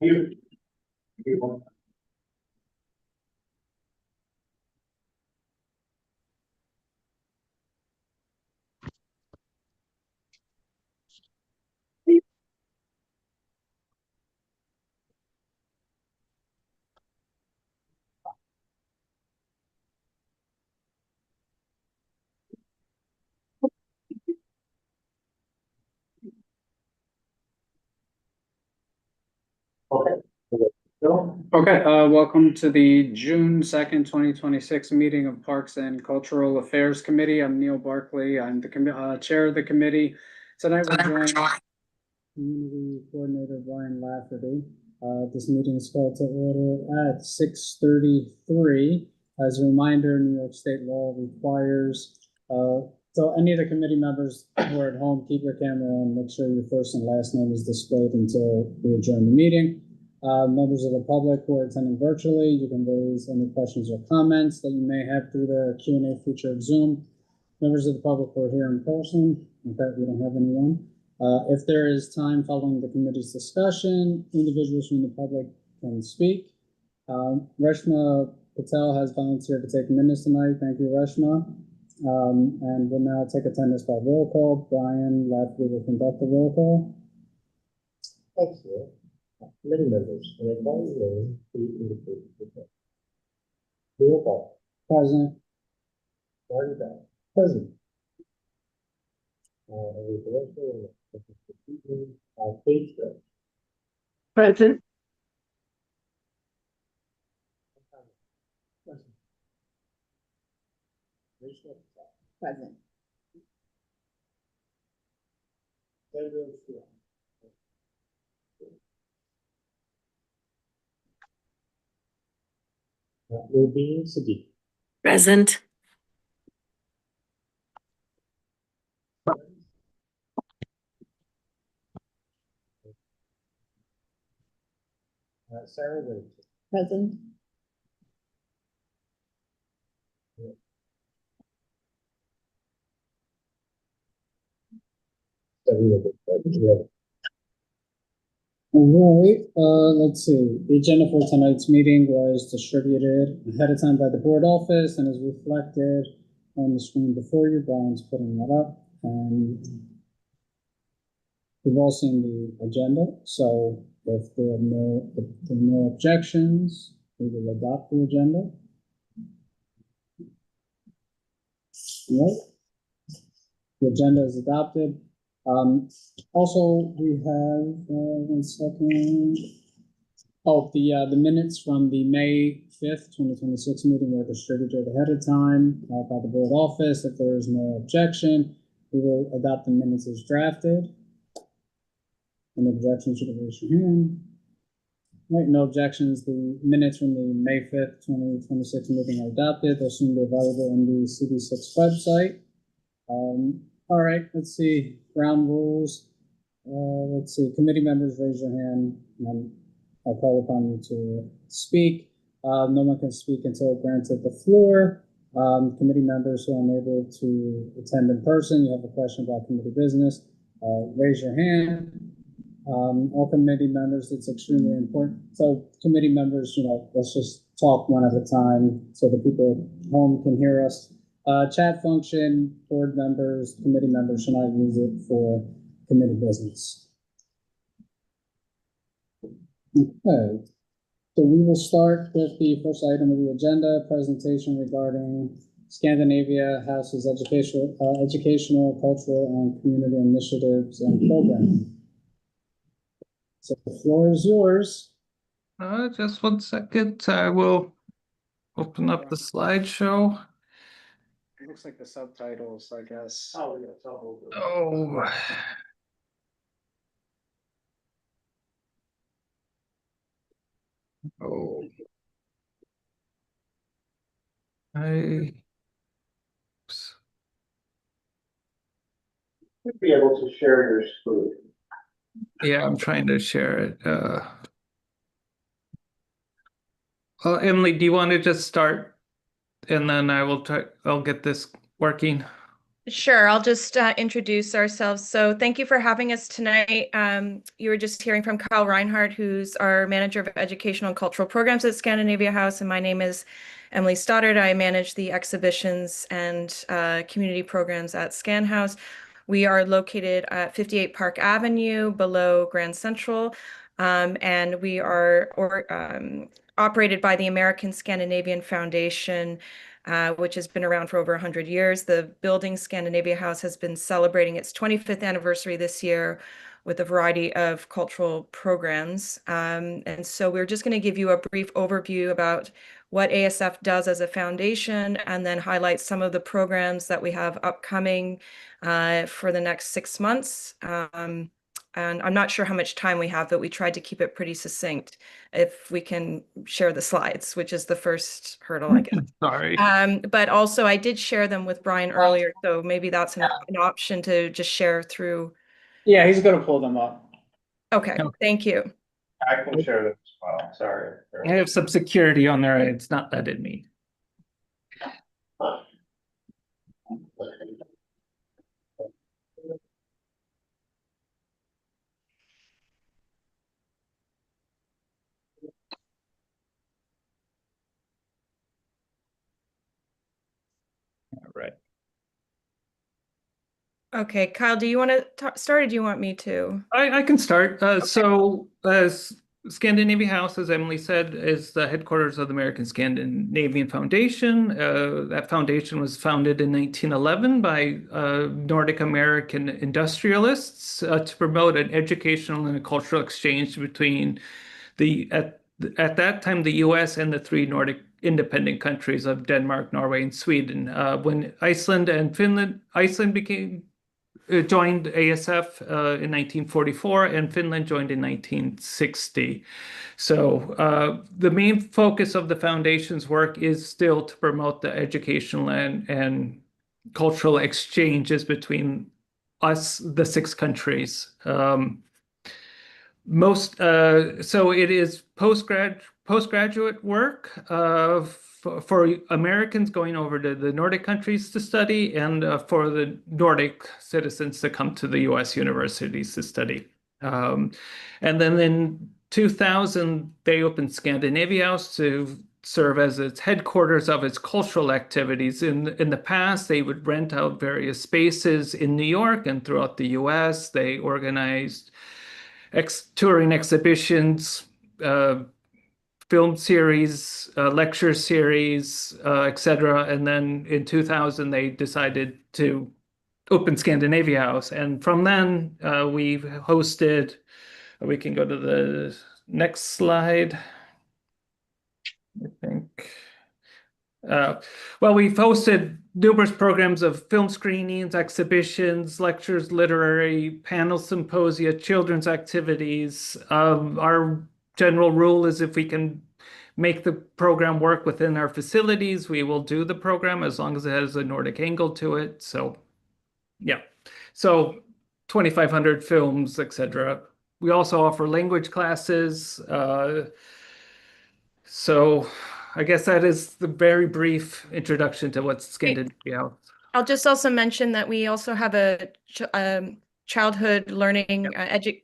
You. You. Okay. Bill? Okay, welcome to the June 2nd, 2026 meeting of Parks and Cultural Affairs Committee. I'm Neil Barkley. I'm the chair of the committee. Tonight we're joined by Community Coordinator Brian Lafferty. This meeting is called to order at 6:33. As a reminder, New York State law requires, so any of the committee members who are at home, keep your camera on, make sure your first and last name is displayed until we adjourn the meeting. Members of the public who are attending virtually, you can raise any questions or comments that you may have through the Q&A feature of Zoom. Members of the public who are here in person, in fact, we don't have anyone. If there is time following the committee's discussion, individuals from the public can speak. Reshma Patel has volunteered to take minutes tonight. Thank you, Reshma. And we'll now take attendance by roll call. Brian Lafferty will conduct the roll call. Thanks, Neil. Committee members, when I call your name, please indicate your name. Neil Ball. Present. Marty Bell. Present. Kate Stretch. Present. Present. Rubin Siddiq. Present. Sarah Whitaker. Present. All right, let's see. The agenda for tonight's meeting was distributed ahead of time by the board office and is reflected on the screen before you. Brian's putting that up, and we've all seen the agenda. So if there are no objections, we will adopt the agenda. All right. The agenda is adopted. Also, we have, 1 second. Oh, the minutes from the May 5th, 2026 meeting were distributed ahead of time by the board office. If there is no objection, we will adopt the minutes as drafted. Any objections, you can raise your hand. Right, no objections. The minutes from the May 5th, 2026 meeting are adopted. They'll soon be available on the CD6 website. All right, let's see, ground rules. Let's see, committee members, raise your hand, and I'll call upon you to speak. No one can speak until granted the floor. Committee members who are unable to attend in person, you have a question about committee business, raise your hand. All committee members, it's extremely important. So committee members, let's just talk one at a time so the people at home can hear us. Chat function, board members, committee members should not use it for committee business. Okay, so we will start with the first item of the agenda, presentation regarding Scandinavia House's educational, cultural, and community initiatives and programming. So the floor is yours. Just 1 second. I will open up the slideshow. It looks like the subtitles, I guess. Oh, yeah, it's all over. Oh. Oh. Oops. You'd be able to share your screen. Yeah, I'm trying to share it. Well, Emily, do you want to just start and then I'll get this working? Sure, I'll just introduce ourselves. So thank you for having us tonight. You were just hearing from Kyle Reinhardt, who's our Manager of Educational and Cultural Programs at Scandinavia House, and my name is Emily Stoddard. I manage the exhibitions and community programs at Scan House. We are located at 58 Park Avenue below Grand Central, and we are operated by the American Scandinavian Foundation, which has been around for over 100 years. The building, Scandinavia House, has been celebrating its 25th anniversary this year with a variety of cultural programs. And so we're just going to give you a brief overview about what ASF does as a foundation, and then highlight some of the programs that we have upcoming for the next 6 months. And I'm not sure how much time we have, but we tried to keep it pretty succinct. If we can share the slides, which is the first hurdle, I guess. Sorry. But also I did share them with Brian earlier, so maybe that's an option to just share through. Yeah, he's gonna pull them up. Okay, thank you. I can share this as well, sorry. I have some security on there. It's not letting me. All right. Okay, Kyle, do you want to start, or do you want me to? I can start. So, Scandinavia House, as Emily said, is the headquarters of the American Scandinavian Foundation. That foundation was founded in 1911 by Nordic American industrialists to promote an educational and a cultural exchange between at that time the U.S. and the three Nordic independent countries of Denmark, Norway, and Sweden. When Iceland joined ASF in 1944, and Finland joined in 1960. So the main focus of the foundation's work is still to promote the educational and cultural exchanges between us, the 6 countries. So it is postgraduate work for Americans going over to the Nordic countries to study, and for the Nordic citizens to come to the US universities to study. And then in 2000, they opened Scandinavia House to serve as its headquarters of its cultural activities. In the past, they would rent out various spaces in New York and throughout the US. They organized touring exhibitions, film series, lecture series, etc. And then in 2000, they decided to open Scandinavia House. And from then, we've hosted, we can go to the next slide, I think. Well, we've hosted numerous programs of film screenings, exhibitions, lectures, literary panel symposia, children's activities. Our general rule is if we can make the program work within our facilities, we will do the program as long as it has a Nordic angle to it. So, yeah. So 2,500 films, etc. We also offer language classes. So I guess that is the very brief introduction to what's Scandinavia. I'll just also mention that we also have a childhood learning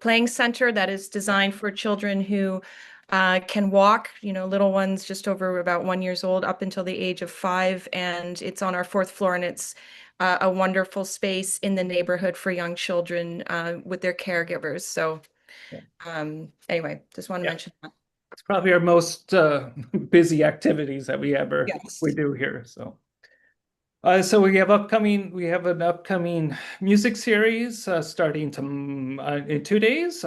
playing center that is designed for children who can walk, little ones just over about 1 year old up until the age of 5. And it's on our 4th floor, and it's a wonderful space in the neighborhood for young children with their caregivers. So anyway, just want to mention that. It's probably our most busy activities that we do here. So we have an upcoming music series starting in 2 days.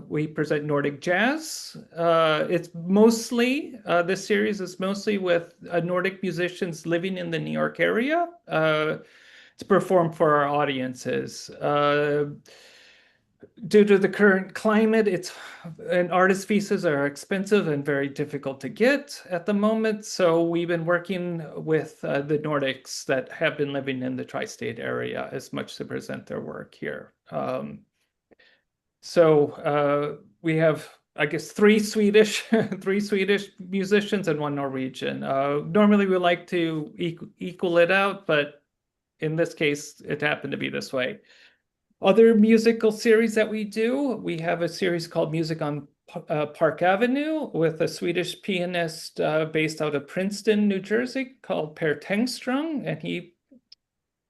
We present Nordic jazz. It's mostly this series is mostly with Nordic musicians living in the New York area to perform for our audiences. Due to the current climate, artist visas are expensive and very difficult to get at the moment. So we've been working with the Nordics that have been living in the tri-state area as much to present their work here. So we have, I guess, 3 Swedish musicians and 1 Norwegian. Normally we like to equal it out, but in this case, it happened to be this way. Other musical series that we do, we have a series called Music on Park Avenue with a Swedish pianist based out of Princeton, New Jersey, called Per Tengström, and he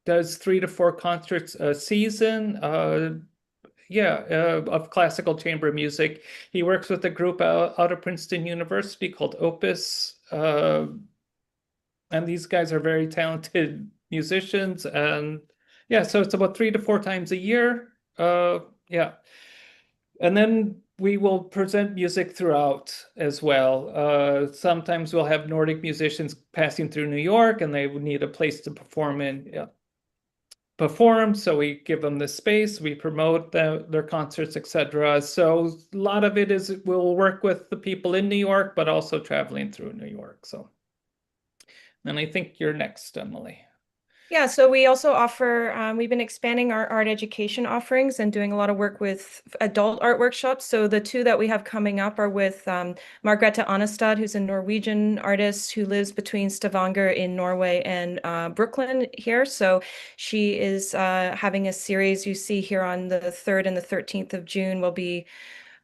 does 3 to 4 concerts a season. Of classical chamber music. He works with a group out of Princeton University called Opus, and these guys are very talented musicians. And yeah, so it's about 3 to 4 times a year. And then we will present music throughout as well. Sometimes we'll have Nordic musicians passing through New York, and they would need a place to perform in. So we give them the space, we promote their concerts, etc. So a lot of it is we'll work with the people in New York, but also traveling through New York. So then I think you're next, Emily. Yeah, so we also offer, we've been expanding our art education offerings and doing a lot of work with adult art workshops. So the 2 that we have coming up are with Margrethe Annestad, who's a Norwegian artist who lives between Stavanger in Norway and Brooklyn here. So she is having a series you see here on the 3rd and the 13th of June will be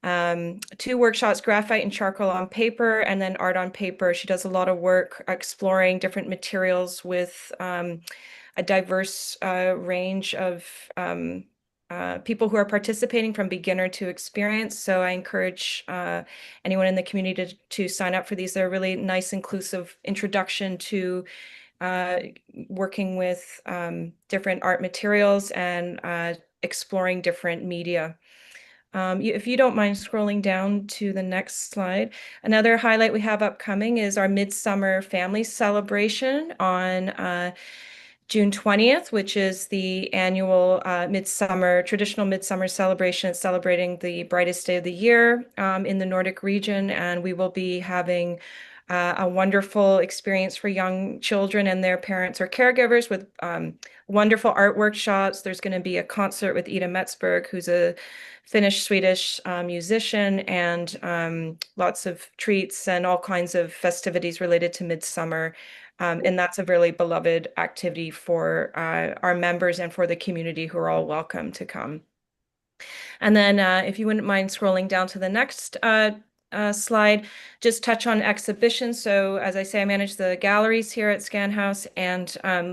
2 workshops, graphite and charcoal on paper, and then art on paper. She does a lot of work exploring different materials with a diverse range of people who are participating from beginner to experienced. So I encourage anyone in the community to sign up for these. They're a really nice, inclusive introduction to working with different art materials and exploring different media. If you don't mind scrolling down to the next slide, another highlight we have upcoming is our Midsummer Family Celebration on June 20th, which is the annual traditional midsummer celebration, celebrating the brightest day of the year in the Nordic region. And we will be having a wonderful experience for young children and their parents or caregivers with wonderful art workshops. There's going to be a concert with Ida Metzberg, who's a Finnish-Swedish musician, and lots of treats and all kinds of festivities related to midsummer. And that's a really beloved activity for our members and for the community, who are all welcome to come. And then if you wouldn't mind scrolling down to the next slide, just touch on exhibitions. So as I say, I manage the galleries here at Scan House, and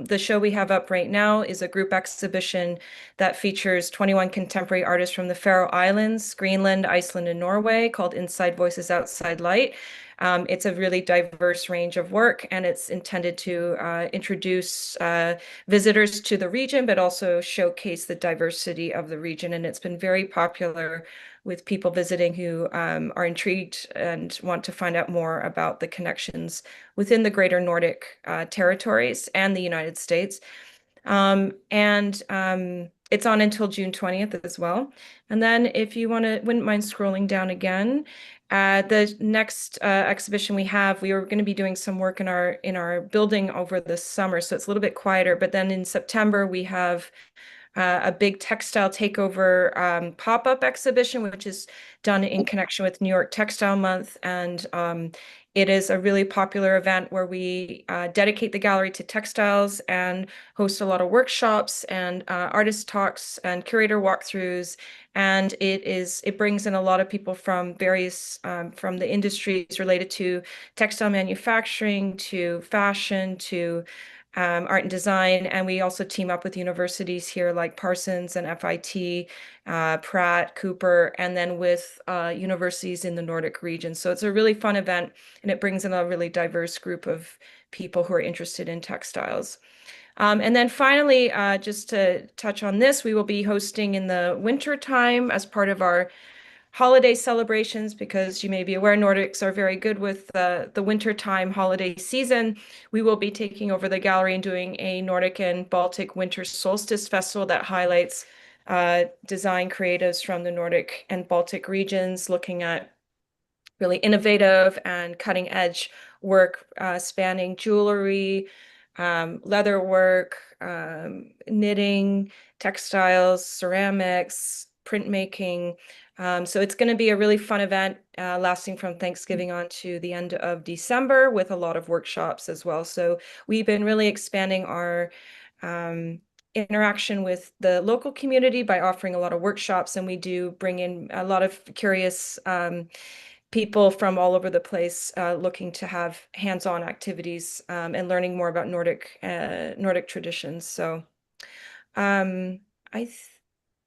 the show we have up right now is a group exhibition that features 21 contemporary artists from the Faroe Islands, Greenland, Iceland, and Norway, called Inside Voices, Outside Light. It's a really diverse range of work, and it's intended to introduce visitors to the region, but also showcase the diversity of the region. And it's been very popular with people visiting who are intrigued and want to find out more about the connections within the greater Nordic territories and the United States. It's on until June 20th as well. And then if you wouldn't mind scrolling down again, the next exhibition we have, we are going to be doing some work in our building over the summer, so it's a little bit quieter. But then in September, we have a big textile takeover pop-up exhibition, which is done in connection with New York Textile Month. And it is a really popular event where we dedicate the gallery to textiles and host a lot of workshops and artist talks and curator walkthroughs. And it brings in a lot of people from various from the industries related to textile manufacturing, to fashion, to art and design. And we also team up with universities here like Parsons and FIT, Pratt, Cooper, and then with universities in the Nordic region. So it's a really fun event, and it brings in a really diverse group of people who are interested in textiles. And then finally, just to touch on this, we will be hosting in the winter time as part of our holiday celebrations, because you may be aware Nordics are very good with the wintertime holiday season. We will be taking over the gallery and doing a Nordic and Baltic Winter Solstice Festival that highlights design creatives from the Nordic and Baltic regions, looking at really innovative and cutting edge work spanning jewelry, leather work, knitting, textiles, ceramics, printmaking. So it's going to be a really fun event lasting from Thanksgiving on to the end of December, with a lot of workshops as well. So we've been really expanding our interaction with the local community by offering a lot of workshops, and we do bring in a lot of curious people from all over the place looking to have hands-on activities and learning more about Nordic traditions. So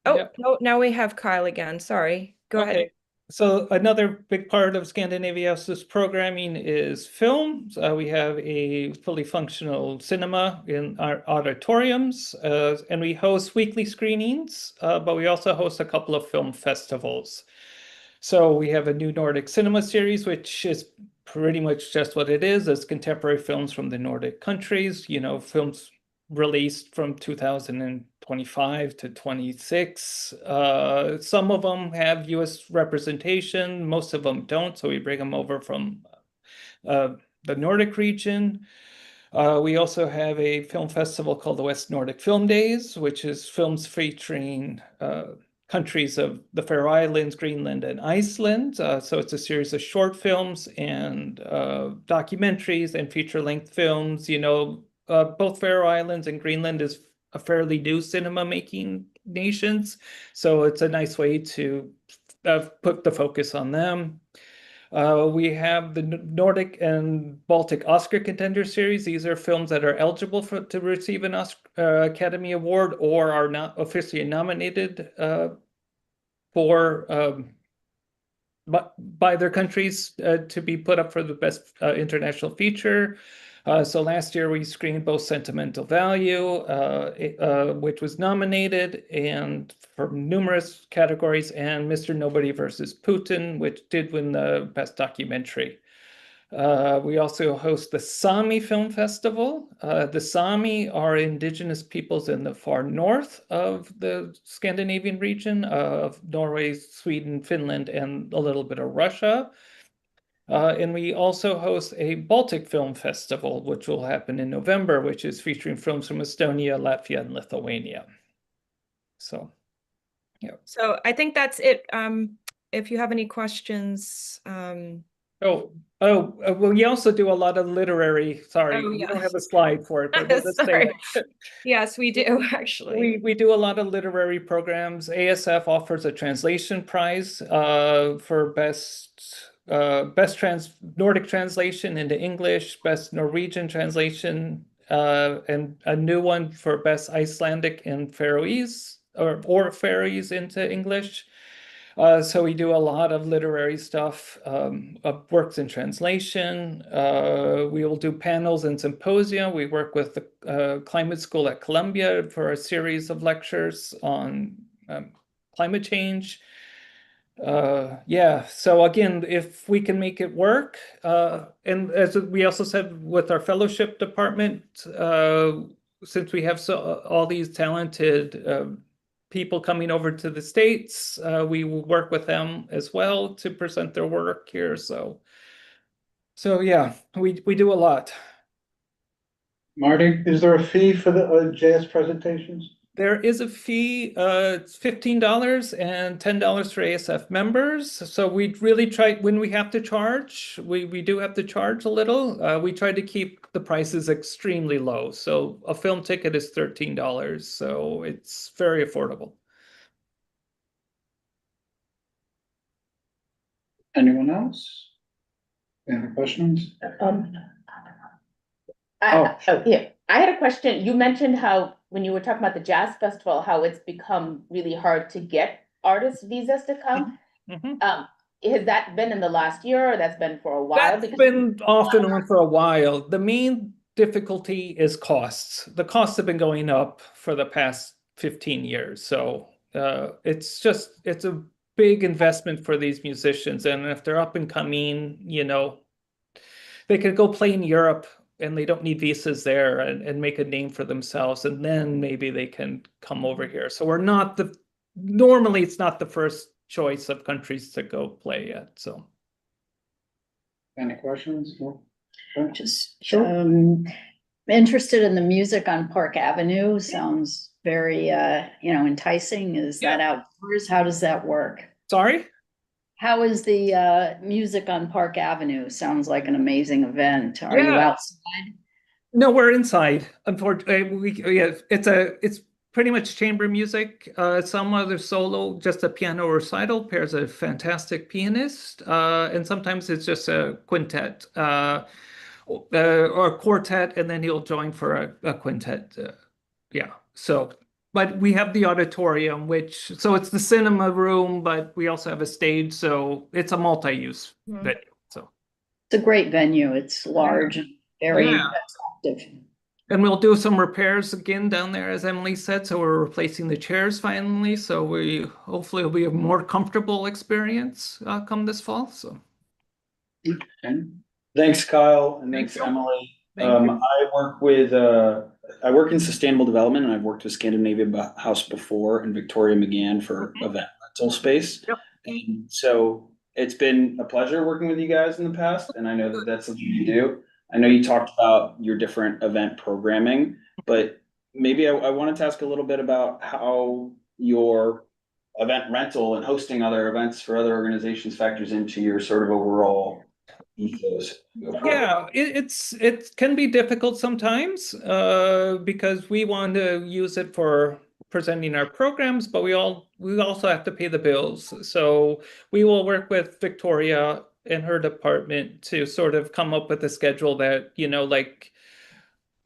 Yep. no, now we have Kyle again. Sorry. Go ahead. Okay. So another big part of Scandinavia House's programming is film. We have a fully functional cinema in our auditoriums, and we host weekly screenings, but we also host a couple of film festivals. So we have a new Nordic cinema series, which is pretty much just what it is. It's contemporary films from the Nordic countries, films released from 2025 to 26. Some of them have US representation, most of them don't, so we bring them over from the Nordic region. We also have a film festival called the West Nordic Film Days, which is films featuring countries of the Faroe Islands, Greenland, and Iceland. So it's a series of short films and documentaries and feature-length films. Both Faroe Islands and Greenland is a fairly new cinema-making nations, so it's a nice way to put the focus on them. We have the Nordic and Baltic Oscar Contender Series. These are films that are eligible to receive an Oscar Academy Award or are not officially nominated by their countries to be put up for the best international feature. So last year we screened both Sentimental Value, which was nominated and for numerous categories, and Mr. Nobody versus Putin, which did win the best documentary. We also host the Sami Film Festival. The Sami are indigenous peoples in the far north of the Scandinavian region of Norway, Sweden, Finland, and a little bit of Russia. And we also host a Baltic Film Festival, which will happen in November, which is featuring films from Estonia, Latvia, and Lithuania. So, yeah. So I think that's it. If you have any questions. Well, we also do a lot of literary, sorry, Oh, we yes. don't have a slide for it, but we'll just say Sorry. it. Yes, we do, actually. We do a lot of literary programs. ASF offers a translation prize for best Nordic translation into English, best Norwegian translation, and a new one for best Icelandic and Faroese or Faroese into English. So we do a lot of literary stuff, of works in translation. We will do panels and symposia. We work with the Climate School at Columbia for a series of lectures on climate change. Yeah, so again, if we can make it work, and as we also said with our fellowship department, since we have all these talented people coming over to the States, we will work with them as well to present their work here. So yeah, we do a lot. Marty? Is there a fee for the JS presentations? There is a fee, it's $15 and $10 for ASF members. So we really try, when we have to charge, we do have to charge a little. We try to keep the prices extremely low. So a film ticket is $13, so it's very affordable. Anyone else? Any questions? Yeah, I had a question. You mentioned how, when you were talking about the jazz festival, how it's become really hard to get artist visas to come. Mhm. Has that been in the last year, or that's been for a while? That's been off and on for a while. The main difficulty is costs. The costs have been going up for the past 15 years. So it's a big investment for these musicians. And if they're up and coming, they could go play in Europe and they don't need visas there and make a name for themselves. And then maybe they can come over here. So normally it's not the first choice of countries to go play at, so. Any questions? Just Sure. interested in the music on Park Avenue. Sounds very enticing. Is that outdoors? How does that work? Sorry? How is the music on Park Avenue? Sounds like an amazing event. Are you Yeah. outside? No, we're inside. Unfortunately, yeah, it's pretty much chamber music. Some other solo, just a piano recital pairs a fantastic pianist, and sometimes it's just a quintet or a quartet, and then he'll join for a quintet. Yeah. So, but we have the auditorium, so it's the cinema room, but we also have a stage, so it's a multi-use Mhm. venue. So. It's a great venue. It's large and very Yeah. attractive. And we'll do some repairs again down there, as Emily said. So we're replacing the chairs finally. So we hopefully it'll be a more comfortable experience come this fall. So Thanks, Kyle, and Thank thanks, you. Emily. Thank you. I work in sustainable development, and I've worked with Scandinavia House before and Victoria McGann for event rental space. Yep. And so it's been a pleasure working with you guys in the past, and I know that that's something you do. I know you talked about your different event programming, but maybe I wanted to ask a little bit about how your event rental and hosting other events for other organizations factors into your sort of overall ethos. Yeah, it can be difficult sometimes because we want to use it for presenting our programs, but we also have to pay the bills. So we will work with Victoria and her department to sort of come up with a schedule that, like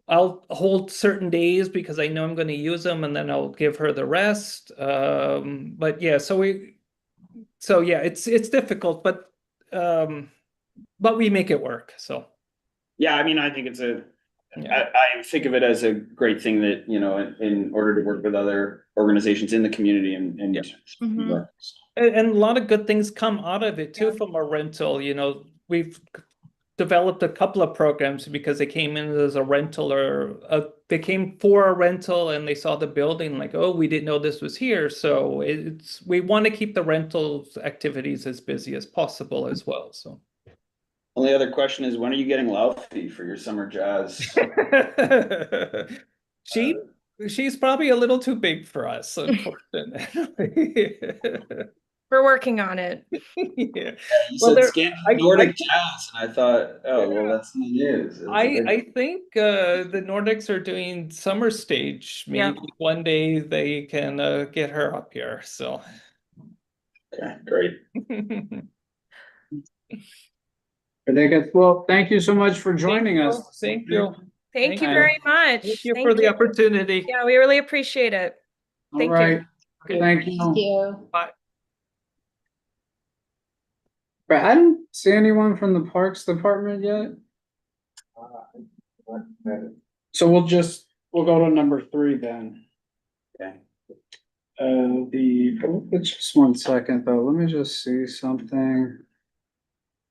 I'll hold certain days because I know I'm going to use them, and then I'll give her the rest. But yeah, so yeah, it's difficult, but we make it work. So Yeah, I mean, I think yeah. I think of it as a great thing that, in order to work with other organizations in the community and Yeah. Mhm. And a lot of good things come out of it too from a rental. We've developed a couple of programs because they came in as a rental they came for a rental and they saw the building like, oh, we didn't know this was here. So we want to keep the rentals activities as busy as possible as well. So Only other question is, when are you getting Laufey for your summer jazz? she's probably a little too big for us, unfortunately. We're working on it. Yeah. You Well, said Nordic jazz, and I thought, oh, well, that's in the news. I think the Nordics are doing summer stage. Yeah. Maybe one day they can get her up here. So Okay, great. Ridiculous. Well, thank you so much for joining us. Thank you. Thank you you. very much. Thank you for the opportunity. Yeah, we really appreciate it. All Thank you. right. Okay. Thank you. Thank you. Bye. Right, I didn't see anyone from the Parks Department yet. So we'll go to number 3 then. Okay. Just 1 second though, let me just see something.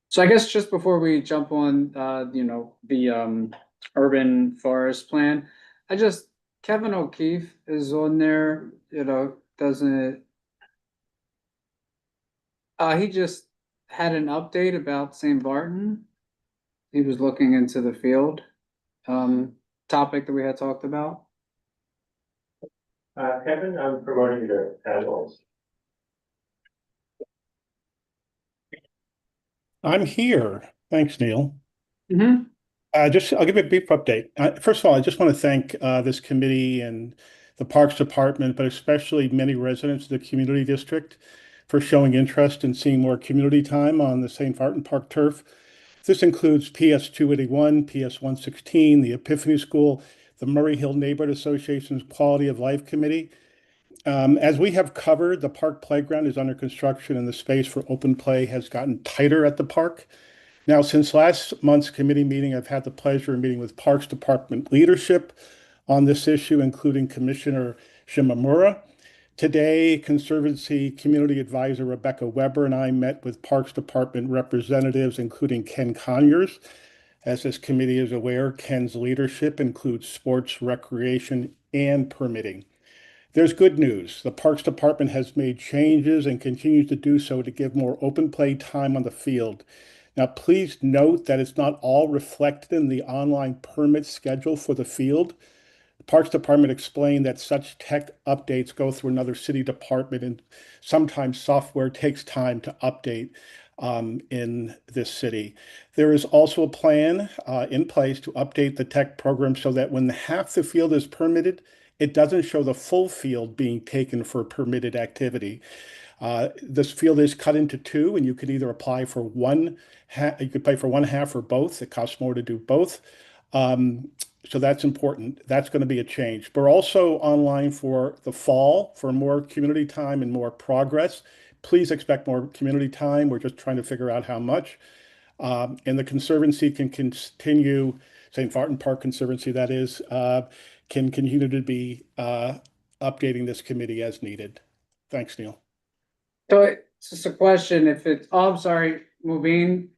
So I guess just before we jump on, the urban forest plan, Kevin O'Keefe is on there, doesn't. He just had an update about St. Barton. He was looking into the field, topic that we had talked about. Kevin, I'm promoting you to panels. I'm here. Thanks, Neil. Mm-hmm. I'll give you a brief update. First of all, I just want to thank this committee and the Parks Department, but especially many residents of the community district for showing interest in seeing more community time on the St. Barton Park turf. This includes PS 281, PS 116, the Epiphany School, the Murray Hill Neighborhood Association's Quality of Life Committee. As we have covered, the park playground is under construction and the space for open play has gotten tighter at the park. Now, since last month's committee meeting, I've had the pleasure of meeting with Parks Department leadership on this issue, including Commissioner Shimamura. Today, Conservancy Community Advisor Rebecca Weber and I met with Parks Department representatives, including Ken Conyers. As this committee is aware, Ken's leadership includes sports, recreation, and permitting. There's good news. The Parks Department has made changes and continues to do so to give more open play time on the field. Now, please note that it's not all reflected in the online permit schedule for the field. Parks Department explained that such tech updates go through another city department, and sometimes software takes time to update in this city. There is also a plan in place to update the tech program so that when half the field is permitted, it doesn't show the full field being taken for permitted activity. This field is cut into two, and you could either apply for one half, you could pay for one half or both. It costs more to do both. So that's important. That's going to be a change. We're also online for the fall for more community time and more progress. Please expect more community time. We're just trying to figure out how much. And the Conservancy can continue, St. Martin Park Conservancy, that is, can continue to be updating this committee as needed. Thanks, Neil. So it's just a question, if it's, oh, I'm sorry, Mubin.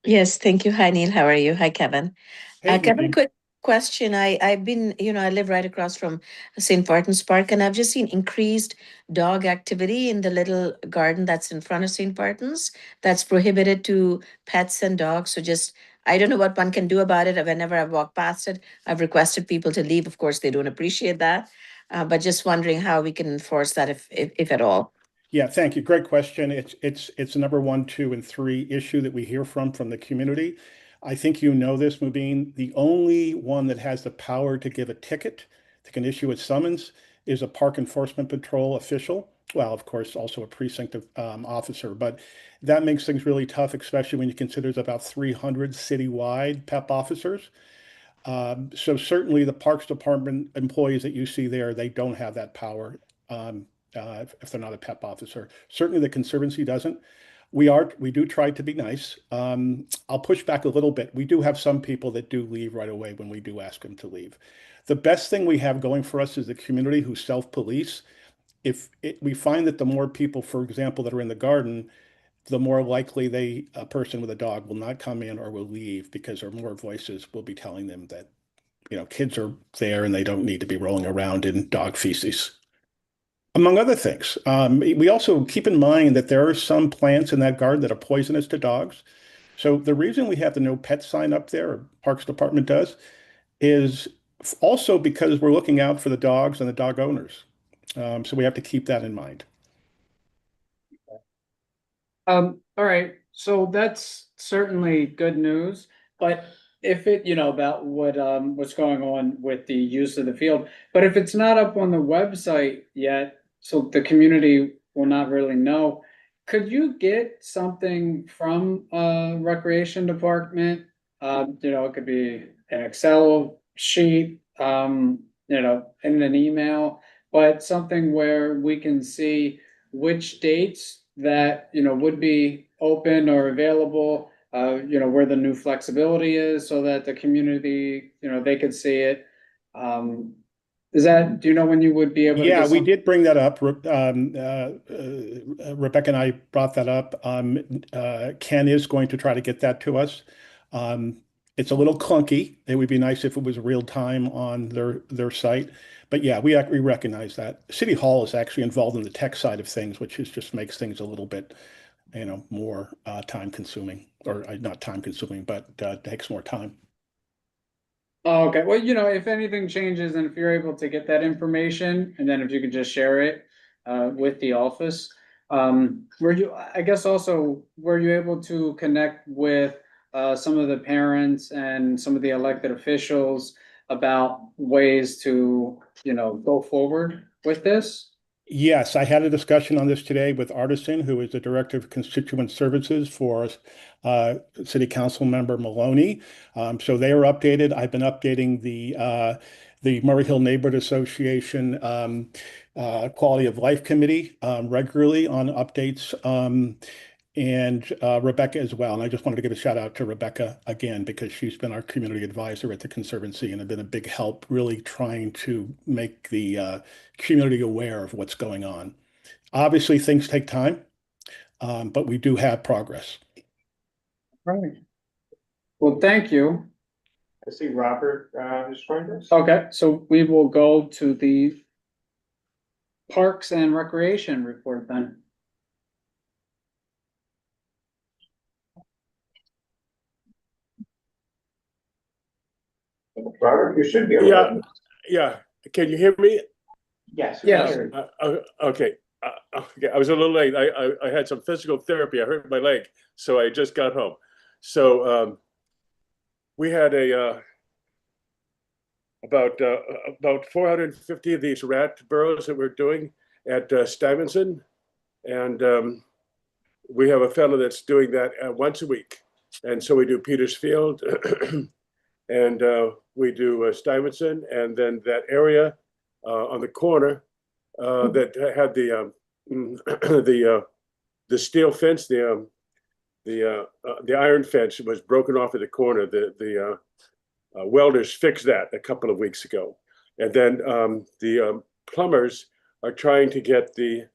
Yes, thank you. Hi, Neil. How are you? Hi, Kevin. Hey, Kevin, Mubin. quick question. I've been, I live right across from St. Martin's Park, and I've just seen increased dog activity in the little garden that's in front of St. Martin's that's prohibited to pets and dogs. So just, I don't know what one can do about it. Whenever I've walked past it, I've requested people to leave. Of course, they don't appreciate that. But just wondering how we can enforce that if at all. Yeah, thank you. Great question. It's the number 1, 2, and 3 issue that we hear from the community. I think you know this, Mubin. The only one that has the power to give a ticket, that can issue a summons, is a park enforcement patrol official. Well, of course, also a precinct officer, but that makes things really tough, especially when you consider there's about 300 citywide PEP officers. So certainly the Parks Department employees that you see there, they don't have that power. If they're not a PEP officer. Certainly the Conservancy doesn't. We do try to be nice. I'll push back a little bit. We do have some people that do leave right away when we do ask them to leave. The best thing we have going for us is the community who self-police. We find that the more people, for example, that are in the garden, the more likely a person with a dog will not come in or will leave, because there are more voices will be telling them that, kids are there and they don't need to be rolling around in dog feces, among other things. We also keep in mind that there are some plants in that garden that are poisonous to dogs. So the reason we have the no pet sign up there, or Parks Department does, is also because we're looking out for the dogs and the dog owners. So we have to keep that in mind. All right, so that's certainly good news, but if it, about what's going on with the use of the field, but if it's not up on the website yet, so the community will not really know, could you get something from Recreation Department? It could be an Excel sheet, in an email, but something where we can see which dates that, would be open or available, where the new flexibility is, so that the community, they could see it. Do you know when you would be able to? Yeah, we did bring that up. Rebecca and I brought that up. Ken is going to try to get that to us. It's a little clunky. It would be nice if it was real time on their site. But yeah, we recognize that. City Hall is actually involved in the tech side of things, which just makes things a little bit, more time consuming, or not time consuming, but takes more time. Oh, okay. Well, if anything changes and if you're able to get that information, and then if you could just share it with the office. Were you able to connect with some of the parents and some of the elected officials about ways to, go forward with this? Yes, I had a discussion on this today with Artisan, who is the Director of Constituent Services for City Council Member Maloney. So they are updated. I've been updating the Murray Hill Neighborhood Association Quality of Life Committee regularly on updates, and Rebecca as well. And I just wanted to give a shout out to Rebecca again, because she's been our community advisor at the Conservancy and have been a big help, really trying to make the community aware of what's going on. Obviously, things take time, but we do have progress. Right. Well, thank you. I see Robert is joined us. Okay, so we will go to the Parks and Recreation report then. Robert, you should be able Yeah. Yeah, can you hear me? Yes. Yes. Okay. Okay, I was a little late. I had some physical therapy. I hurt my leg, so I just got home. So we had about 450 of these rat burrows that we're doing at Stuyvesant, and we have a fellow that's doing that once a week. And so we do Petersfield, and we do Stuyvesant, and then that area on the corner that had the steel fence, the iron fence was broken off at the corner. The welders fixed that a couple of weeks ago, and then the plumbers are trying to get the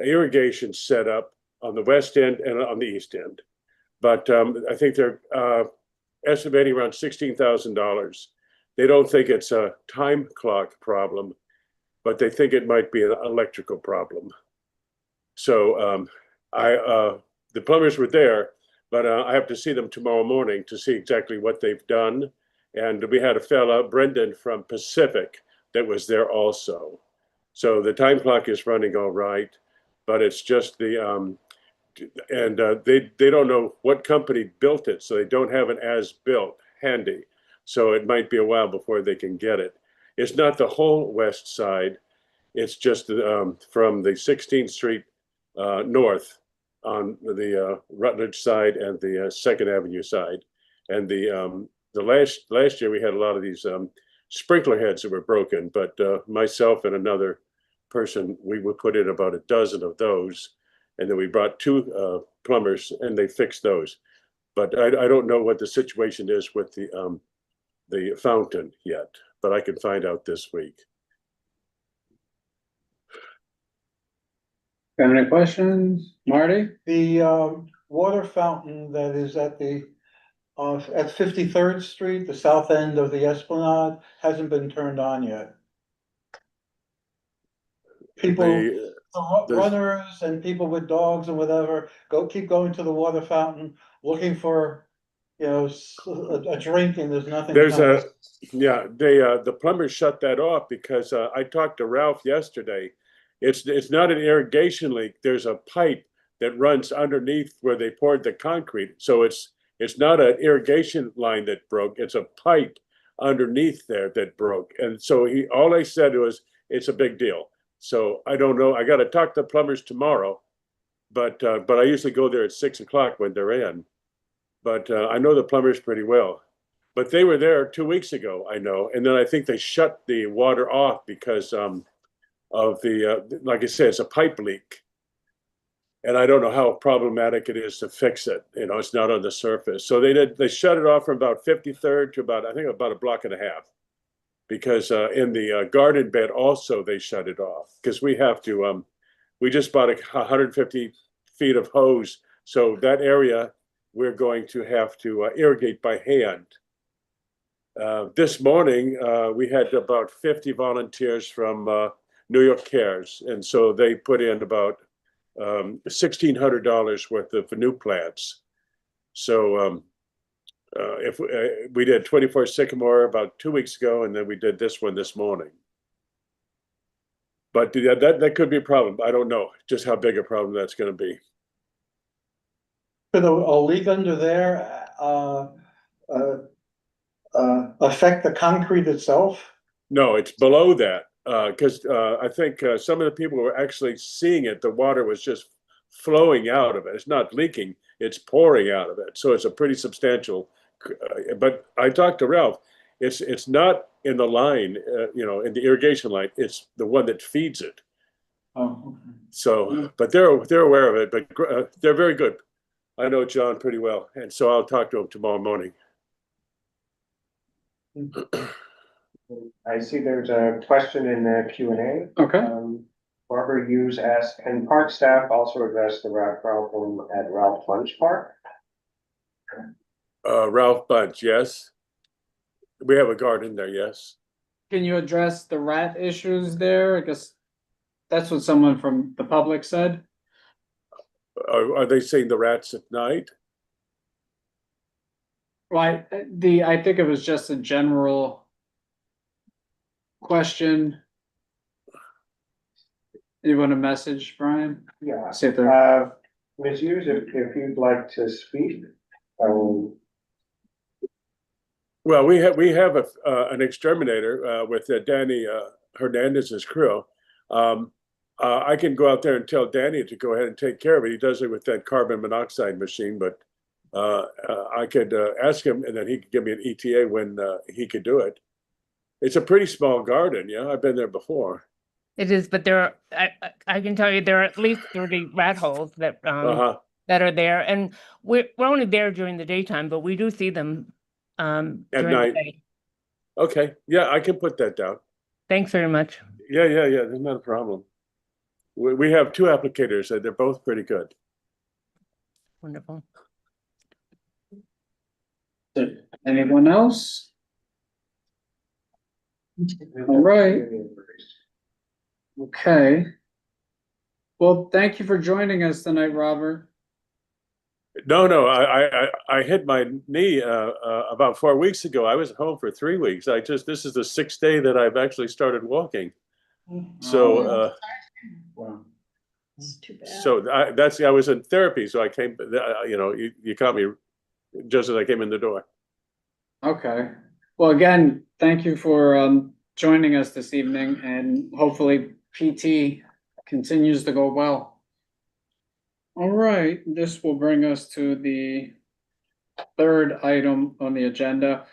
irrigation set up on the west end and on the east end. But I think they're estimating around $16,000. They don't think it's a time clock problem, but they think it might be an electrical problem. So the plumbers were there, but I have to see them tomorrow morning to see exactly what they've done. And we had a fella, Brendan from Pacific, that was there also. So the time clock is running all right, but it's just the they don't know what company built it, so they don't have an as-built handy. So it might be a while before they can get it. It's not the whole west side. It's just from the 16th Street north on the Rutledge side and the 2nd Avenue side. And the last year we had a lot of these sprinkler heads that were broken, but myself and another person, we would put in about a dozen of those. And then we brought 2 plumbers and they fixed those. But I don't know what the situation is with the fountain yet, but I can find out this week. Have any questions, Marty? The water fountain that is at 53rd Street, the south end of the Esplanade, hasn't been turned on yet. People, runners and people with dogs and whatever, keep going to the water fountain, looking for, a drink, and there's nothing. The plumbers shut that off because I talked to Ralph yesterday. It's not an irrigation leak. There's a pipe that runs underneath where they poured the concrete. So it's not an irrigation line that broke. It's a pipe underneath there that broke. And so all I said was, it's a big deal. So I don't know. I got to talk to plumbers tomorrow, but I usually go there at 6 o'clock when they're in. But I know the plumbers pretty well. But they were there 2 weeks ago, I know, and then I think they shut the water off because of the like I said, it's a pipe leak, and I don't know how problematic it is to fix it. It's not on the surface. So they shut it off from about 53rd to about a block and a half. Because in the garden bed also they shut it off because we have to we just bought 150 feet of hose, so that area we're going to have to irrigate by hand. This morning we had about 50 volunteers from New York Cares, and so they put in about $1,600 worth of new plants. So if we did 24 Sycamore about 2 weeks ago, and then we did this one this morning. But that could be a problem. I don't know just how big a problem that's going to be. Could a leak under there affect the concrete itself? No, it's below that because I think some of the people were actually seeing it. The water was just flowing out of it. It's not leaking. It's pouring out of it. So it's a pretty substantial. But I talked to Ralph. It's not in the line, in the irrigation line. It's the one that feeds it. Oh. Okay. So, but they're aware of it. But they're very good. I know John pretty well, and so I'll talk to him tomorrow morning. I see there's a question in the Q&A. Okay. Barbara Hughes asked, can park staff also address the rat problem at Ralph Bunche Park? Ralph Bunche, yes. We have a garden there, yes. Can you address the rat issues there? I guess that's what someone from the public said. Are they saying the rats at night? Right. I think it was just a general question? You want a message, Brian? Yeah, See if there, Ms. Hughes, if you'd like to speak, I will. Well, we have an exterminator with Danny Hernandez's crew. I can go out there and tell Danny to go ahead and take care of it. He does it with that carbon monoxide machine, but I could ask him, and then he could give me an ETA when he could do it. It's a pretty small garden. Yeah, I've been there before. It is, but there are, I can tell you there are at least 30 rat holes that that are there, and we're only there during the daytime, but we do see them At during night. the day. Okay, yeah, I can put that down. Thanks very much. Yeah, there's not a problem. We have 2 applicators, and they're both pretty good. Wonderful. anyone else? All right. Okay. Well, thank you for joining us tonight, Robert. No, I hit my knee about 4 weeks ago. I was home for 3 weeks. This is the 6th day that I've actually started walking. So, Wow. It's too bad. so I was in therapy. So I came, you caught me just as I came in the door. Okay. Well, again, thank you for joining us this evening, and hopefully PT continues to go well. All right, this will bring us to the 3rd item on the agenda.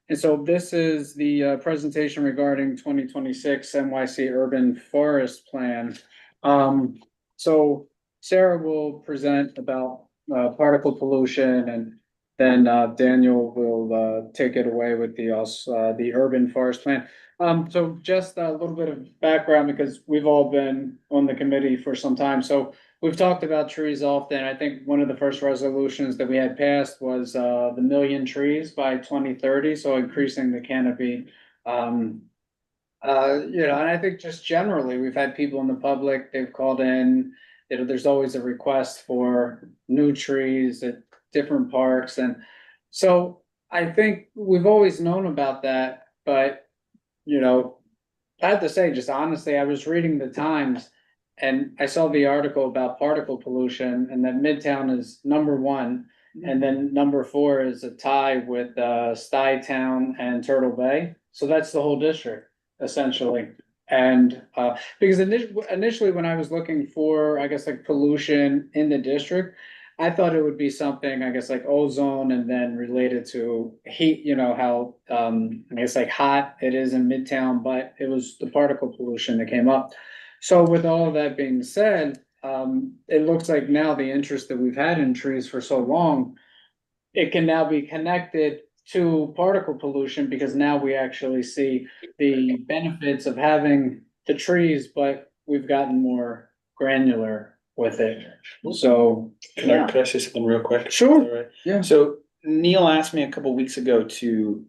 And so this is the presentation regarding 2026 NYC Urban Forest Plan. So Sarah will present about particle pollution, and then Daniel will take it away with the Urban Forest Plan. So just a little bit of background, because we've all been on the committee for some time. So we've talked about trees often. I think one of the first resolutions that we had passed was the 1 million trees by 2030, so increasing the canopy. And I think just generally, we've had people in the public, they've called in, there's always a request for new trees at different parks. And so I think we've always known about that, but I have to say, just honestly, I was reading the Times and I saw the article about particle pollution, and that Midtown is #1, and then #4 is a tie with Stuytown and Turtle Bay. So that's the whole district, essentially. And because initially when I was looking for, I guess, like pollution in the district, I thought it would be something, I guess, like ozone, and then related to heat, how, I guess, like hot it is in Midtown, but it was the particle pollution that came up. So with all of that being said, it looks like now the interest that we've had in trees for so long, it can now be connected to particle pollution, because now we actually see the benefits of having the trees, but we've gotten more granular with it. So Could I say something real quick? Sure. All right. Yeah. So Neil asked me a couple weeks ago to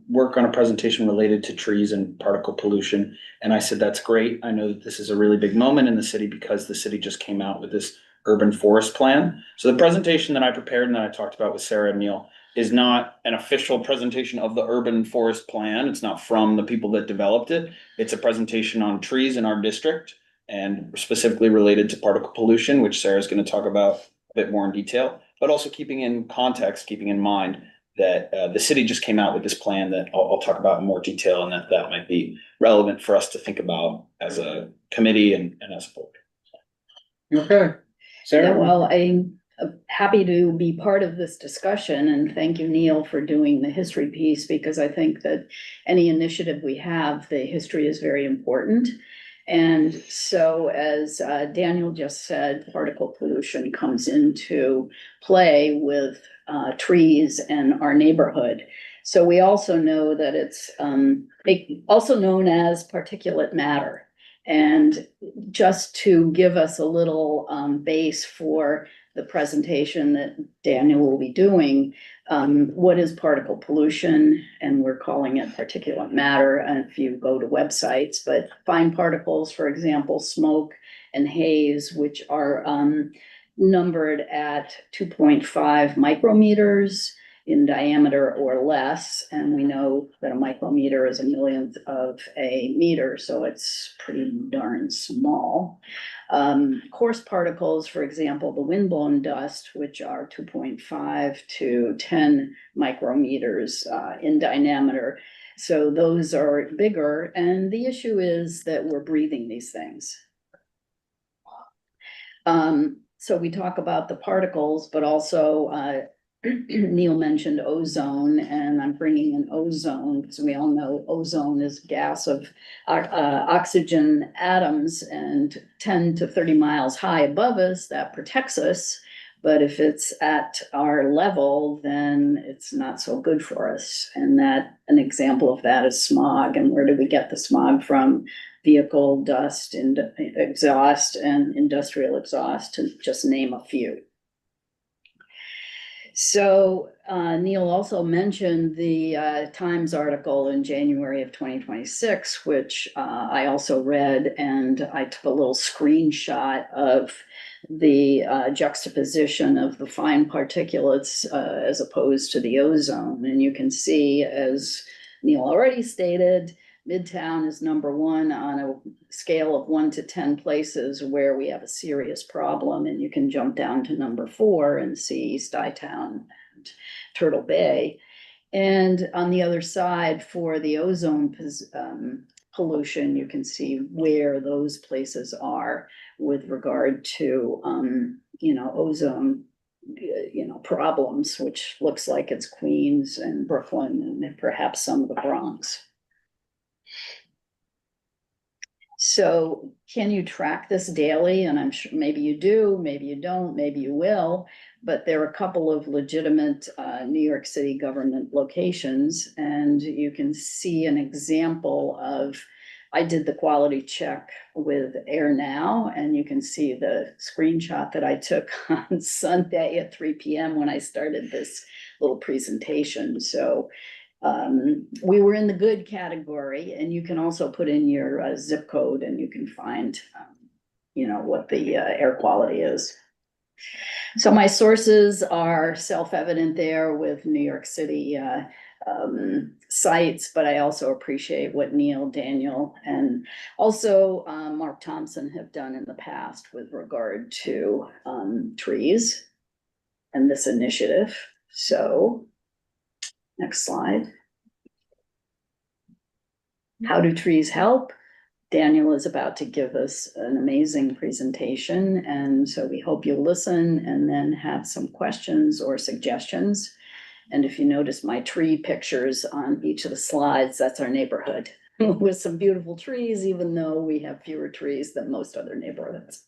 work on a presentation related to trees and particle pollution. And I said, that's great. I know that this is a really big moment in the city, because the city just came out with this urban forest plan. So the presentation that I prepared and that I talked about with Sarah and Neil is not an official presentation of the urban forest plan. It's not from the people that developed it. It's a presentation on trees in our district, and specifically related to particle pollution, which Sarah's going to talk about a bit more in detail, but also keeping in context, keeping in mind that the city just came out with this plan that I'll talk about in more detail, and that might be relevant for us to think about as a committee and as a board. Okay. Sarah? Yeah, well, I'm happy to be part of this discussion, and thank you, Neil, for doing the history piece, because I think that any initiative we have, the history is very important. And so, as Daniel just said, particle pollution comes into play with trees and our neighborhood. So we also know that it's also known as particulate matter. And just to give us a little base for the presentation that Daniel will be doing, what is particle pollution? And we're calling it particulate matter. And if you go to websites, but fine particles, for example, smoke and haze, which are numbered at 2.5 micrometers, in diameter or less, and we know that a micrometer is a millionth of a meter, so it's pretty darn small. Coarse particles, for example, the windblown dust, which are 2.5 to 10 micrometers in diameter. So those are bigger, and the issue is that we're breathing these things. So we talk about the particles, but also Neil mentioned ozone, and I'm bringing in ozone because we all know ozone is gas of oxygen atoms, and 10 to 30 miles high above us, that protects us. But if it's at our level, then it's not so good for us. And that an example of that is smog. And where do we get the smog from? Vehicle dust and exhaust and industrial exhaust, to just name a few. So Neil also mentioned the Times article in January of 2026, which I also read, and I took a little screenshot of the juxtaposition of the fine particulates as opposed to the ozone. And you can see, as Neil already stated, Midtown is number one on a scale of 1 to 10 places where we have a serious problem. And you can jump down to number 4 and see East I-Town and Turtle Bay. And on the other side, for the ozone pollution, you can see where those places are with regard to, ozone, problems, which looks like it's Queens and Brooklyn and perhaps some of the Bronx. So can you track this daily? And I'm sure maybe you do, maybe you don't, maybe you will, but there are a couple of legitimate New York City government locations, and you can see an example of, I did the quality check with AirNow, and you can see the screenshot that I took on Sunday at 3 p.m. when I started this little presentation. So we were in the good category, and you can also put in your zip code and you can find, what the air quality is. So my sources are self-evident there with New York City sites, but I also appreciate what Neil, Daniel, and also Mark Thompson have done in the past with regard to trees and this initiative. So next slide. How do trees help? Daniel is about to give us an amazing presentation, and so we hope you'll listen and then have some questions or suggestions. And if you notice my tree pictures on each of the slides, that's our neighborhood with some beautiful trees, even though we have fewer trees than most other neighborhoods.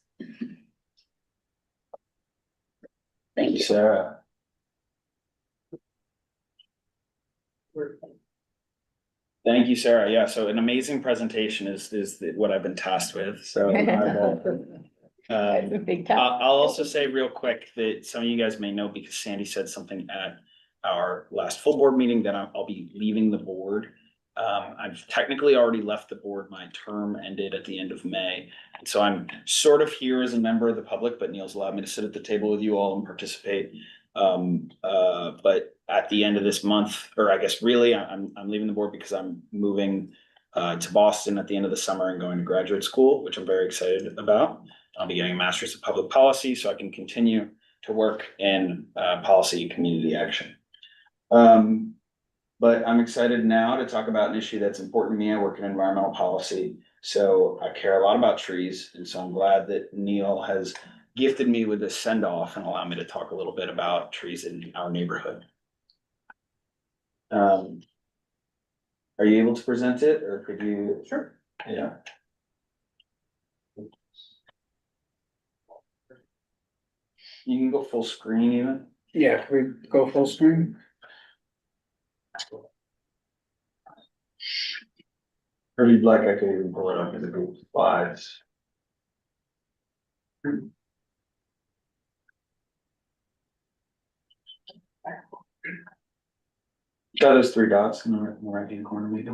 Thank you, Sarah. Thank you, Sarah. Yeah, so an amazing presentation is what I've been tasked with. So I'll also say real quick that some of you guys may know, because Sandy said something at our last full board meeting, that I'll be leaving the board. I've technically already left the board. My term ended at the end of May. And so I'm sort of here as a member of the public, but Neil's allowed me to sit at the table with you all and participate. But at the end of this month, or I guess really, I'm leaving the board because I'm moving to Boston at the end of the summer and going to graduate school, which I'm very excited about. I'll be getting a master's of public policy, so I can continue to work in policy and community action. But I'm excited now to talk about an issue that's important to me. I work in environmental policy, so I care a lot about trees. And so I'm glad that Neil has gifted me with this send-off and allow me to talk a little bit about trees in our neighborhood. Are you able to present it, or could you? Sure. Yeah. You can go full screen even. Yeah, can we go full screen? Or if you'd like, I could even pull it up in the Google Slides. Got those 3 dots in the right hand corner, maybe.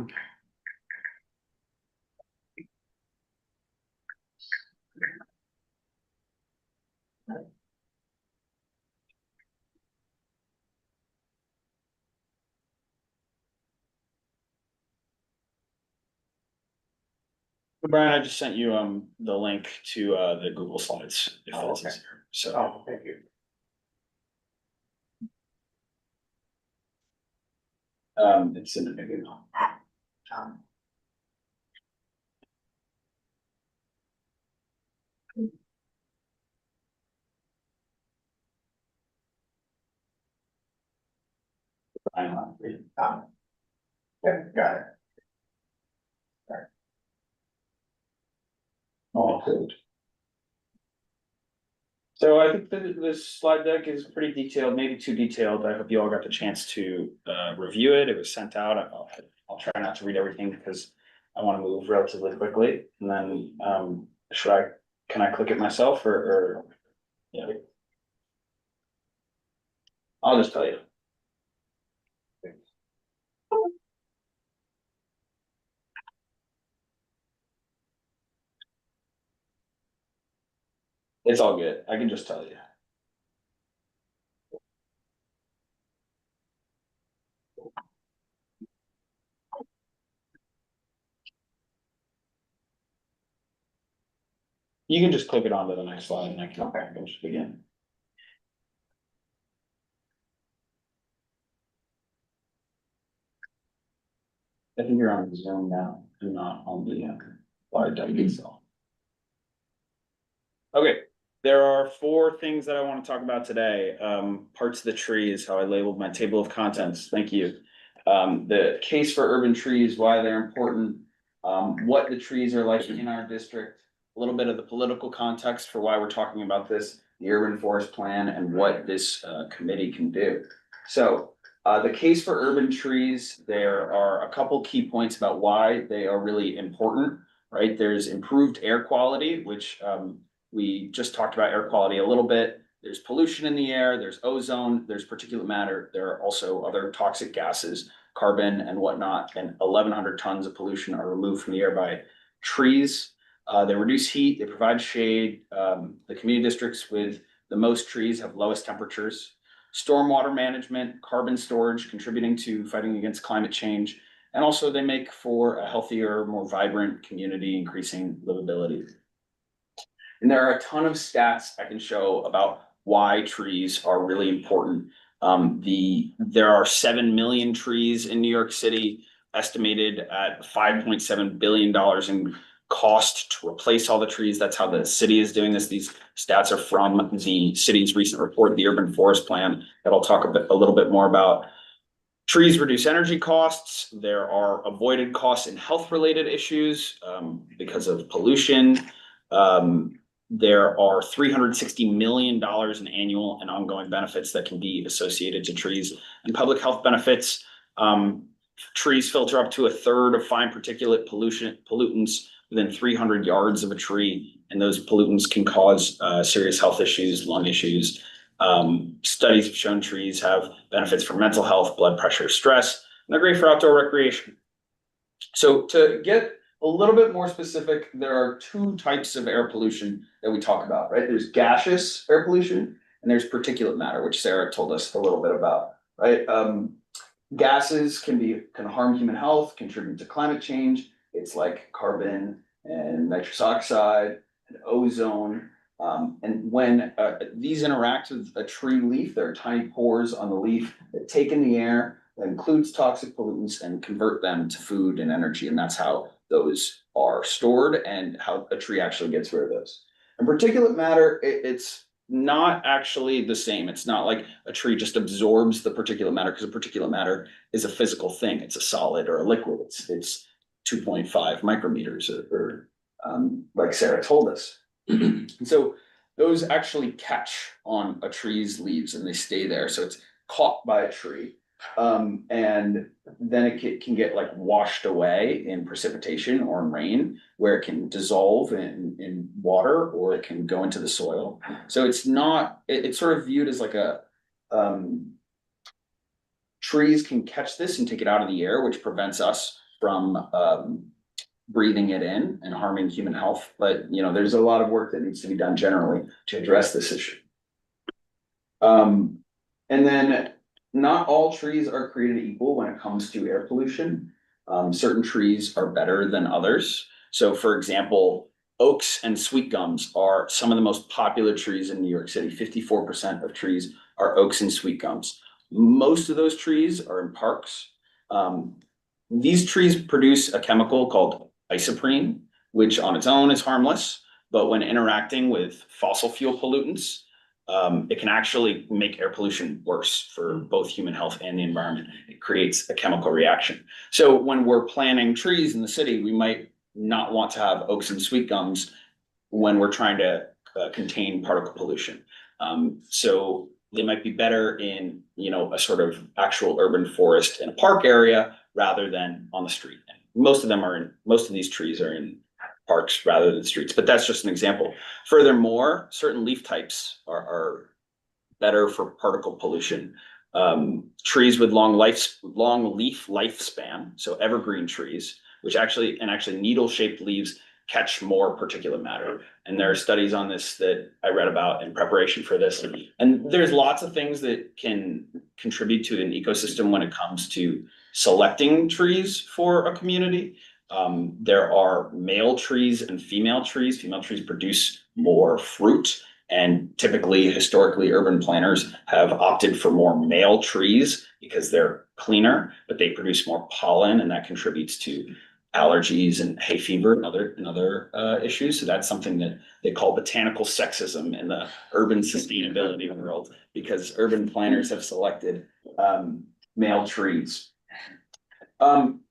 Brian, I just sent you the link to the Google Slides. If that's easier. So Oh, thank you. it's in the video. Yeah, got it. Oh, good. So I think this slide deck is pretty detailed, maybe too detailed. I hope you all got the chance to review it. It was sent out. I'll try not to read everything because I want to move relatively quickly. And then can I click it myself or yeah. I'll just tell you. It's all good. I can just tell you. You can just click it onto the next slide and I can just begin. I think you're on Zoom now, and not on the slide deck itself. Okay, there are 4 things that I want to talk about today. Parts of the tree is how I labeled my table of contents. Thank you. The case for urban trees, why they're important, what the trees are like in our district, a little bit of the political context for why we're talking about this, the urban forest plan, and what this committee can do. So the case for urban trees, there are a couple key points about why they are really important, right? There's improved air quality, which we just talked about air quality a little bit. There's pollution in the air, there's ozone, there's particulate matter. There are also other toxic gases, carbon and whatnot, and 1,100 tons of pollution are removed from the air by trees. They reduce heat, they provide shade. The community districts with the most trees have lowest temperatures. Stormwater management, carbon storage, contributing to fighting against climate change. And also they make for a healthier, more vibrant community, increasing livability. And there are a ton of stats I can show about why trees are really important. There are 7 million trees in New York City, estimated at $5.7 billion in cost to replace all the trees. That's how the city is doing this. These stats are from the city's recent report, the Urban Forest Plan, that I'll talk a little bit more about. Trees reduce energy costs. There are avoided costs in health-related issues because of pollution. There are $360 million in annual and ongoing benefits that can be associated to trees and public health benefits. Trees filter up to 1/3 of fine particulate pollutants within 300 yards of a tree, and those pollutants can cause serious health issues, lung issues. Studies have shown trees have benefits for mental health, blood pressure, stress, and they're great for outdoor recreation. So to get a little bit more specific, there are 2 types of air pollution that we talk about, right? There's gaseous air pollution and there's particulate matter, which Sarah told us a little bit about, right? Gases can harm human health, contribute to climate change. It's like carbon and nitrous oxide and ozone. And when these interact with a tree leaf, there are tiny pores on the leaf that take in the air, that includes toxic pollutants and convert them to food and energy. And that's how those are stored and how a tree actually gets rid of those. And particulate matter, it's not actually the same. It's not like a tree just absorbs the particulate matter, because the particulate matter is a physical thing. It's a solid or a liquid. It's 2.5 micrometers or like Sarah told us. And so those actually catch on a tree's leaves and they stay there. So it's caught by a tree. And then it can get like washed away in precipitation or in rain, where it can dissolve in water or it can go into the soil. So it's sort of viewed as like trees can catch this and take it out of the air, which prevents us from breathing it in and harming human health. But there's a lot of work that needs to be done generally to address this issue. And then not all trees are created equal when it comes to air pollution. Certain trees are better than others. So for example, oaks and sweet gums are some of the most popular trees in New York City. 54% of trees are oaks and sweet gums. Most of those trees are in parks. These trees produce a chemical called isoprene, which on its own is harmless, but when interacting with fossil fuel pollutants, it can actually make air pollution worse for both human health and the environment. It creates a chemical reaction. So when we're planting trees in the city, we might not want to have oaks and sweet gums when we're trying to contain particle pollution. So they might be better in, a sort of actual urban forest in a park area rather than on the street. And most of these trees are in parks rather than streets, but that's just an example. Furthermore, certain leaf types are better for particle pollution. Trees with long leaf lifespan, so evergreen trees, which actually needle-shaped leaves catch more particulate matter. And there are studies on this that I read about in preparation for this. And there's lots of things that can contribute to an ecosystem when it comes to selecting trees for a community. There are male trees and female trees. Female trees produce more fruit, and typically, historically, urban planners have opted for more male trees because they're cleaner, but they produce more pollen, and that contributes to allergies and hay fever and other issues. So that's something that they call botanical sexism in the urban sustainability world, because urban planners have selected male trees.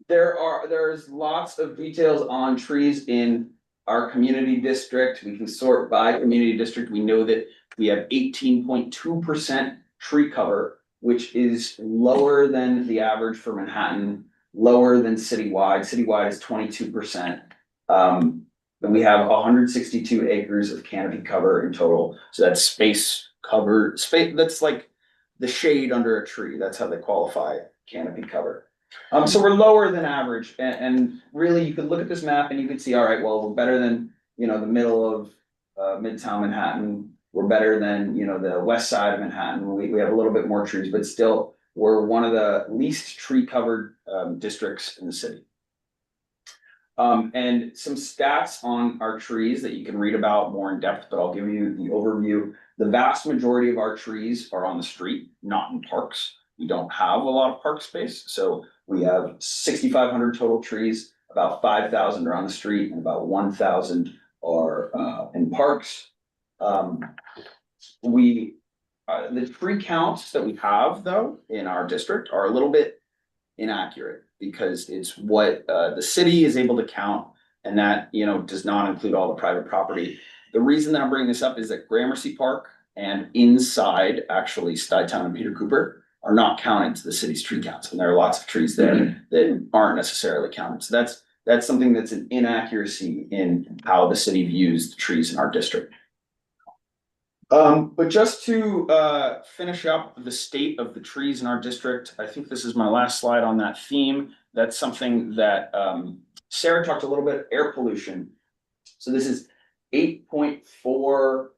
There's lots of details on trees in our community district. We can sort by community district. We know that we have 18.2% tree cover, which is lower than the average for Manhattan, lower than citywide. Citywide is 22%. Then we have 162 acres of canopy cover in total. So that's space, that's like the shade under a tree. That's how they qualify canopy cover. So we're lower than average, and really you could look at this map and you can see, all right, well, we're better than, the middle of Midtown Manhattan. We're better than, the west side of Manhattan. We have a little bit more trees, but still we're one of the least tree covered districts in the city. And some stats on our trees that you can read about more in depth, but I'll give you the overview. The vast majority of our trees are on the street, not in parks. We don't have a lot of park space, so we have 6,500 total trees. About 5,000 are on the street, and about 1,000 are in parks. The tree counts that we have, though, in our district are a little bit inaccurate, because it's what the city is able to count, and that does not include all the private property. The reason that I'm bringing this up is that Gramercy Park and inside, actually, Stuytown and Peter Cooper are not counted to the city's tree counts, and there are lots of trees there that aren't necessarily counted. So that's something that's an inaccuracy in how the city views the trees in our district. But just to finish up the state of the trees in our district, I think this is my last slide on that theme. That's something that Sarah talked a little bit, air pollution. So this is 8.4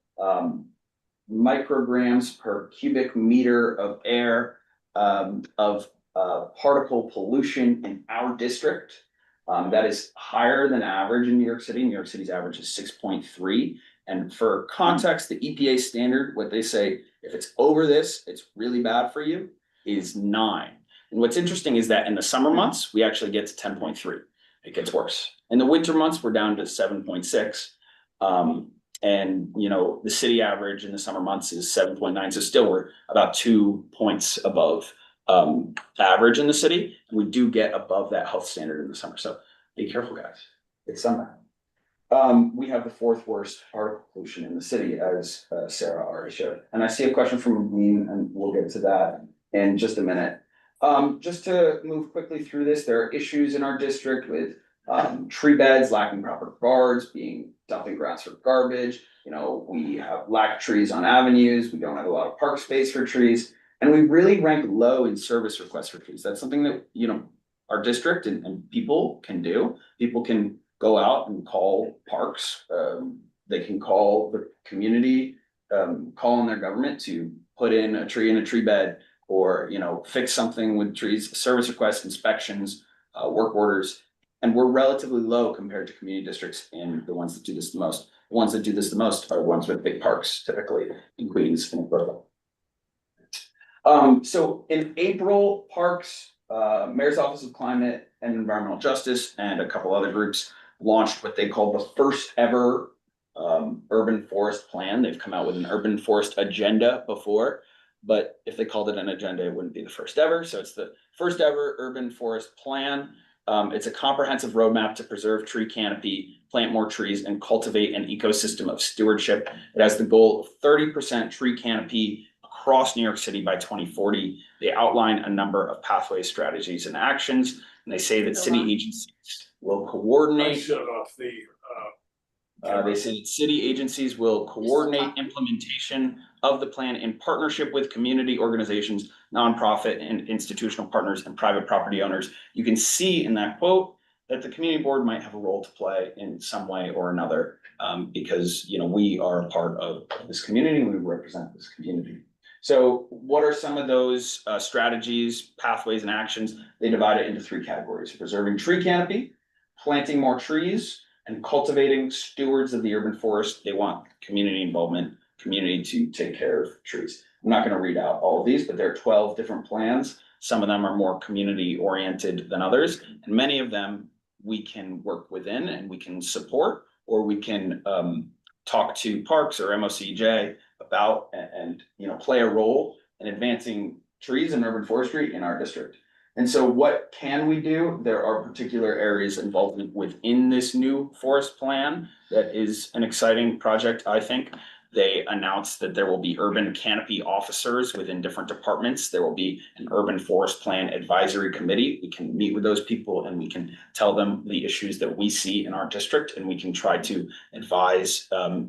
micrograms per cubic meter of air of particle pollution in our district. That is higher than average in New York City. New York City's average is 6.3. And for context, the EPA standard, what they say, if it's over this, it's really bad for you, is 9. And what's interesting is that in the summer months, we actually get to 10.3. It gets worse. In the winter months, we're down to 7.6. And the city average in the summer months is 7.9. So still we're about 2 points above average in the city. And we do get above that health standard in the summer. So be careful, guys. It's summer. We have the 4th worst particle pollution in the city, as Sarah already showed. And I see a question from Dean, and we'll get to that in just a minute. Just to move quickly through this, there are issues in our district with tree beds lacking proper guards, being dumping grounds for garbage. We have lack trees on avenues. We don't have a lot of park space for trees, and we really rank low in service requests for trees. That's something that our district and people can do. People can go out and call parks. They can call the community, call on their government to put in a tree bed, or fix something with trees. Service requests, inspections, work orders. And we're relatively low compared to community districts in the ones that do this the most. The ones that do this the most are ones with big parks, typically in Queens and Brooklyn. So in April, Parks, Mayor's Office of Climate and Environmental Justice and a couple other groups launched what they call the first ever urban forest plan. They've come out with an urban forest agenda before, but if they called it an agenda, it wouldn't be the first ever. So it's the first ever urban forest plan. It's a comprehensive roadmap to preserve tree canopy, plant more trees, and cultivate an ecosystem of stewardship. It has the goal of 30% tree canopy across New York City by 2040. They outline a number of pathways, strategies, and actions, and they say that city agencies will coordinate. Shut off the. They say that city agencies will coordinate implementation of the plan in partnership with community organizations, nonprofit and institutional partners, and private property owners. You can see in that quote that the community board might have a role to play in some way or another, because we are a part of this community and we represent this community. So what are some of those strategies, pathways, and actions? They divide it into 3 categories: preserving tree canopy, planting more trees, and cultivating stewards of the urban forest. They want community involvement, community to take care of trees. I'm not going to read out all of these, but there are 12 different plans. Some of them are more community oriented than others, and many of them we can work within and we can support, or we can talk to Parks or MOCJ about and play a role in advancing trees and urban forestry in our district. And so what can we do? There are particular areas involvement within this new forest plan that is an exciting project, I think. They announced that there will be urban canopy officers within different departments. There will be an urban forest plan advisory committee. We can meet with those people and we can tell them the issues that we see in our district, and we can try to advise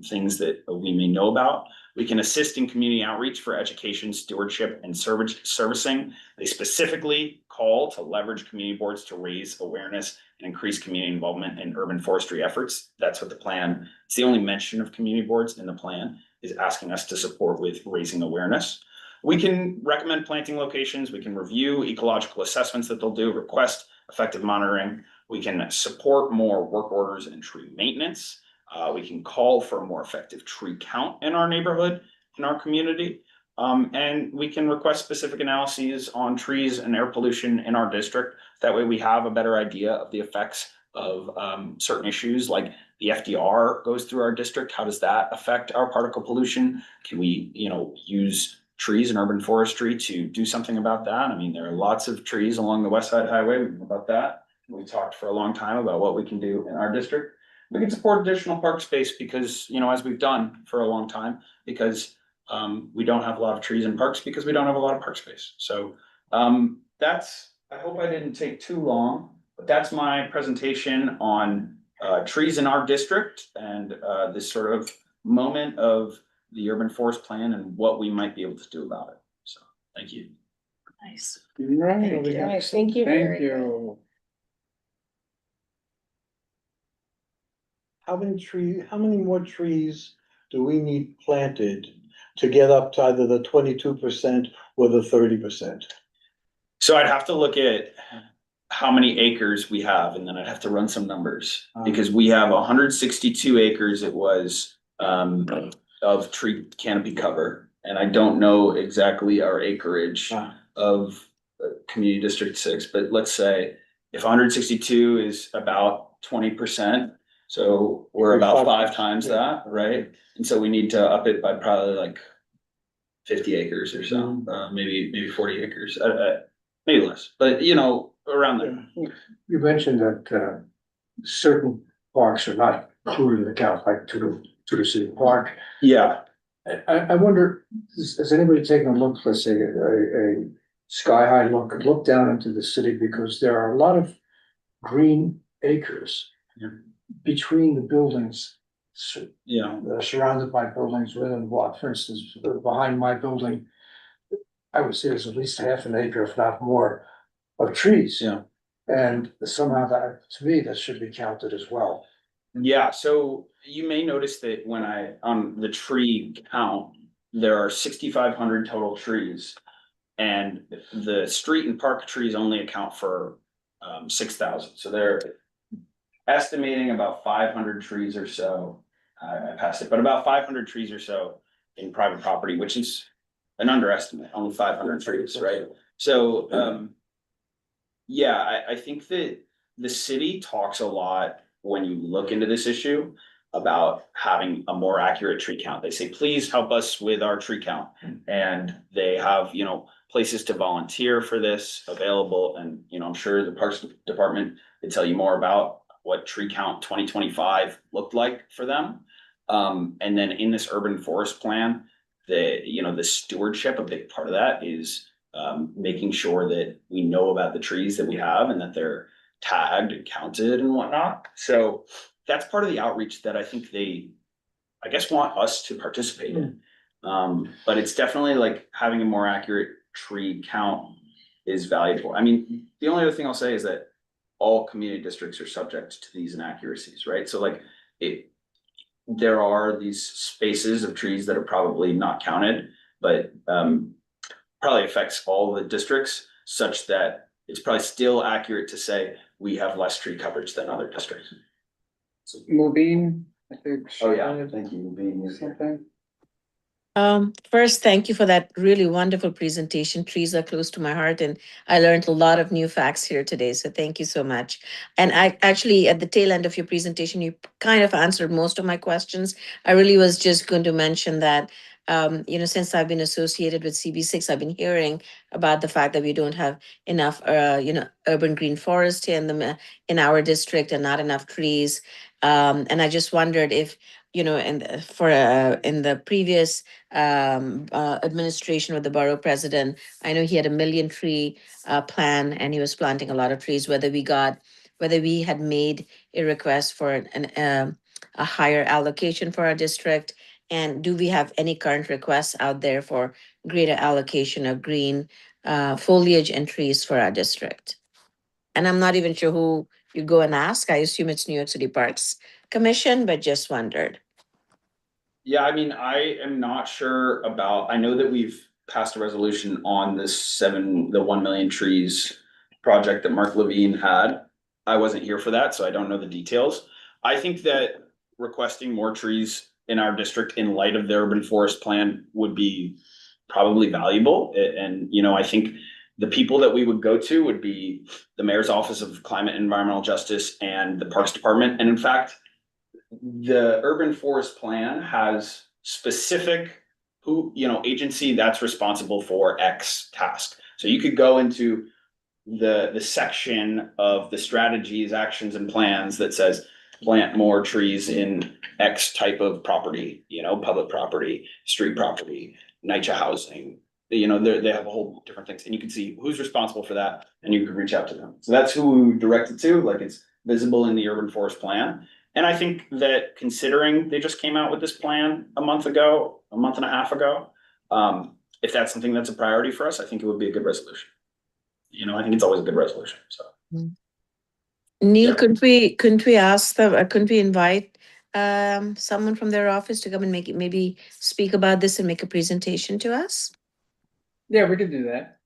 things that we may know about. We can assist in community outreach for education, stewardship, and servicing. They specifically call to leverage community boards to raise awareness and increase community involvement in urban forestry efforts. That's what the plan, it's the only mention of community boards in the plan, is asking us to support with raising awareness. We can recommend planting locations. We can review ecological assessments that they'll do, request effective monitoring. We can support more work orders and tree maintenance. We can call for a more effective tree count in our neighborhood, in our community. And we can request specific analyses on trees and air pollution in our district. That way we have a better idea of the effects of certain issues, like the FDR goes through our district. How does that affect our particle pollution? Can we, use trees and urban forestry to do something about that? I mean, there are lots of trees along the West Side Highway. We know about that. We talked for a long time about what we can do in our district. We can support additional park space because, as we've done for a long time, because we don't have a lot of trees in parks because we don't have a lot of park space. So I hope I didn't take too long, but that's my presentation on trees in our district and this sort of moment of the urban forest plan and what we might be able to do about it. So thank you. Nice. Right. Thank you. Thank you. How many more trees do we need planted to get up to either the 22% or the 30%? So I'd have to look at how many acres we have, and then I'd have to run some numbers, because we have 162 acres, it was, of tree canopy cover. And I don't know exactly our acreage of Community District 6, but let's say if 162 is about 20%, so we're about 5 times that, right? And so we need to up it by probably like 50 acres or so, maybe 40 acres, maybe less, but around there. You mentioned that certain parks are not included in the count, like Tudor City Park. Yeah. I wonder, has anybody taken a look, let's say, a sky high look down into the city, because there are a lot of green acres between the buildings. Surrounded by buildings within what, for instance, behind my building, I would say there's at least half an acre, if not more, of trees. Yeah. And somehow that, to me, that should be counted as well. Yeah, so you may notice that when on the tree count, there are 6,500 total trees. And the street and park trees only account for 6,000. So estimating about 500 trees or so. I passed it, but about 500 trees or so in private property, which is an underestimate, only 500 trees, right? So, yeah, I think that the city talks a lot when you look into this issue about having a more accurate tree count. They say, please help us with our tree count. And they have, places to volunteer for this available. And, I'm sure the Parks Department could tell you more about what tree count 2025 looked like for them. And then in this urban forest plan, the stewardship, a big part of that is making sure that we know about the trees that we have and that they're tagged and counted and whatnot. So that's part of the outreach that I think they, I guess, want us to participate in. But it's definitely like having a more accurate tree count is valuable. I mean, the only other thing I'll say is that all community districts are subject to these inaccuracies, right? So like there are these spaces of trees that are probably not counted, but probably affects all the districts such that it's probably still accurate to say we have less tree coverage than other districts. Mubin, I think. Oh, yeah, thank you, Mubin. Something. First, thank you for that really wonderful presentation. Trees are close to my heart, and I learned a lot of new facts here today. So thank you so much. And I actually, at the tail end of your presentation, you kind of answered most of my questions. I really was just going to mention that, since I've been associated with CB6, I've been hearing about the fact that we don't have enough, urban green forest here in our district and not enough trees. And I just wondered if, in the previous administration with the borough president, I know he had 1 million tree plan and he was planting a lot of trees, whether we had made a request for a higher allocation for our district, and do we have any current requests out there for greater allocation of green foliage and trees for our district? And I'm not even sure who you go and ask. I assume it's New York City Parks Commission, but just wondered. Yeah, I mean, I am not sure about, I know that we've passed a resolution on the 1 million trees project that Mark Levine had. I wasn't here for that, so I don't know the details. I think that requesting more trees in our district in light of the urban forest plan would be probably valuable. And, I think the people that we would go to would be the Mayor's Office of Climate and Environmental Justice and the Parks Department. And in fact, the urban forest plan has specific agency that's responsible for X task. So you could go into the section of the strategies, actions, and plans that says plant more trees in X type of property, public property, street property, NYCHA housing. They have a whole different things, and you can see who's responsible for that, and you can reach out to them. So that's who we direct it to. Like, it's visible in the urban forest plan. And I think that considering they just came out with this plan a month and a half ago, if that's something that's a priority for us, I think it would be a good resolution. I think it's always a good resolution. So, Neil, yeah. couldn't we ask them? Couldn't we invite someone from their office to come and maybe speak about this and make a presentation to us? Yeah, we could do that.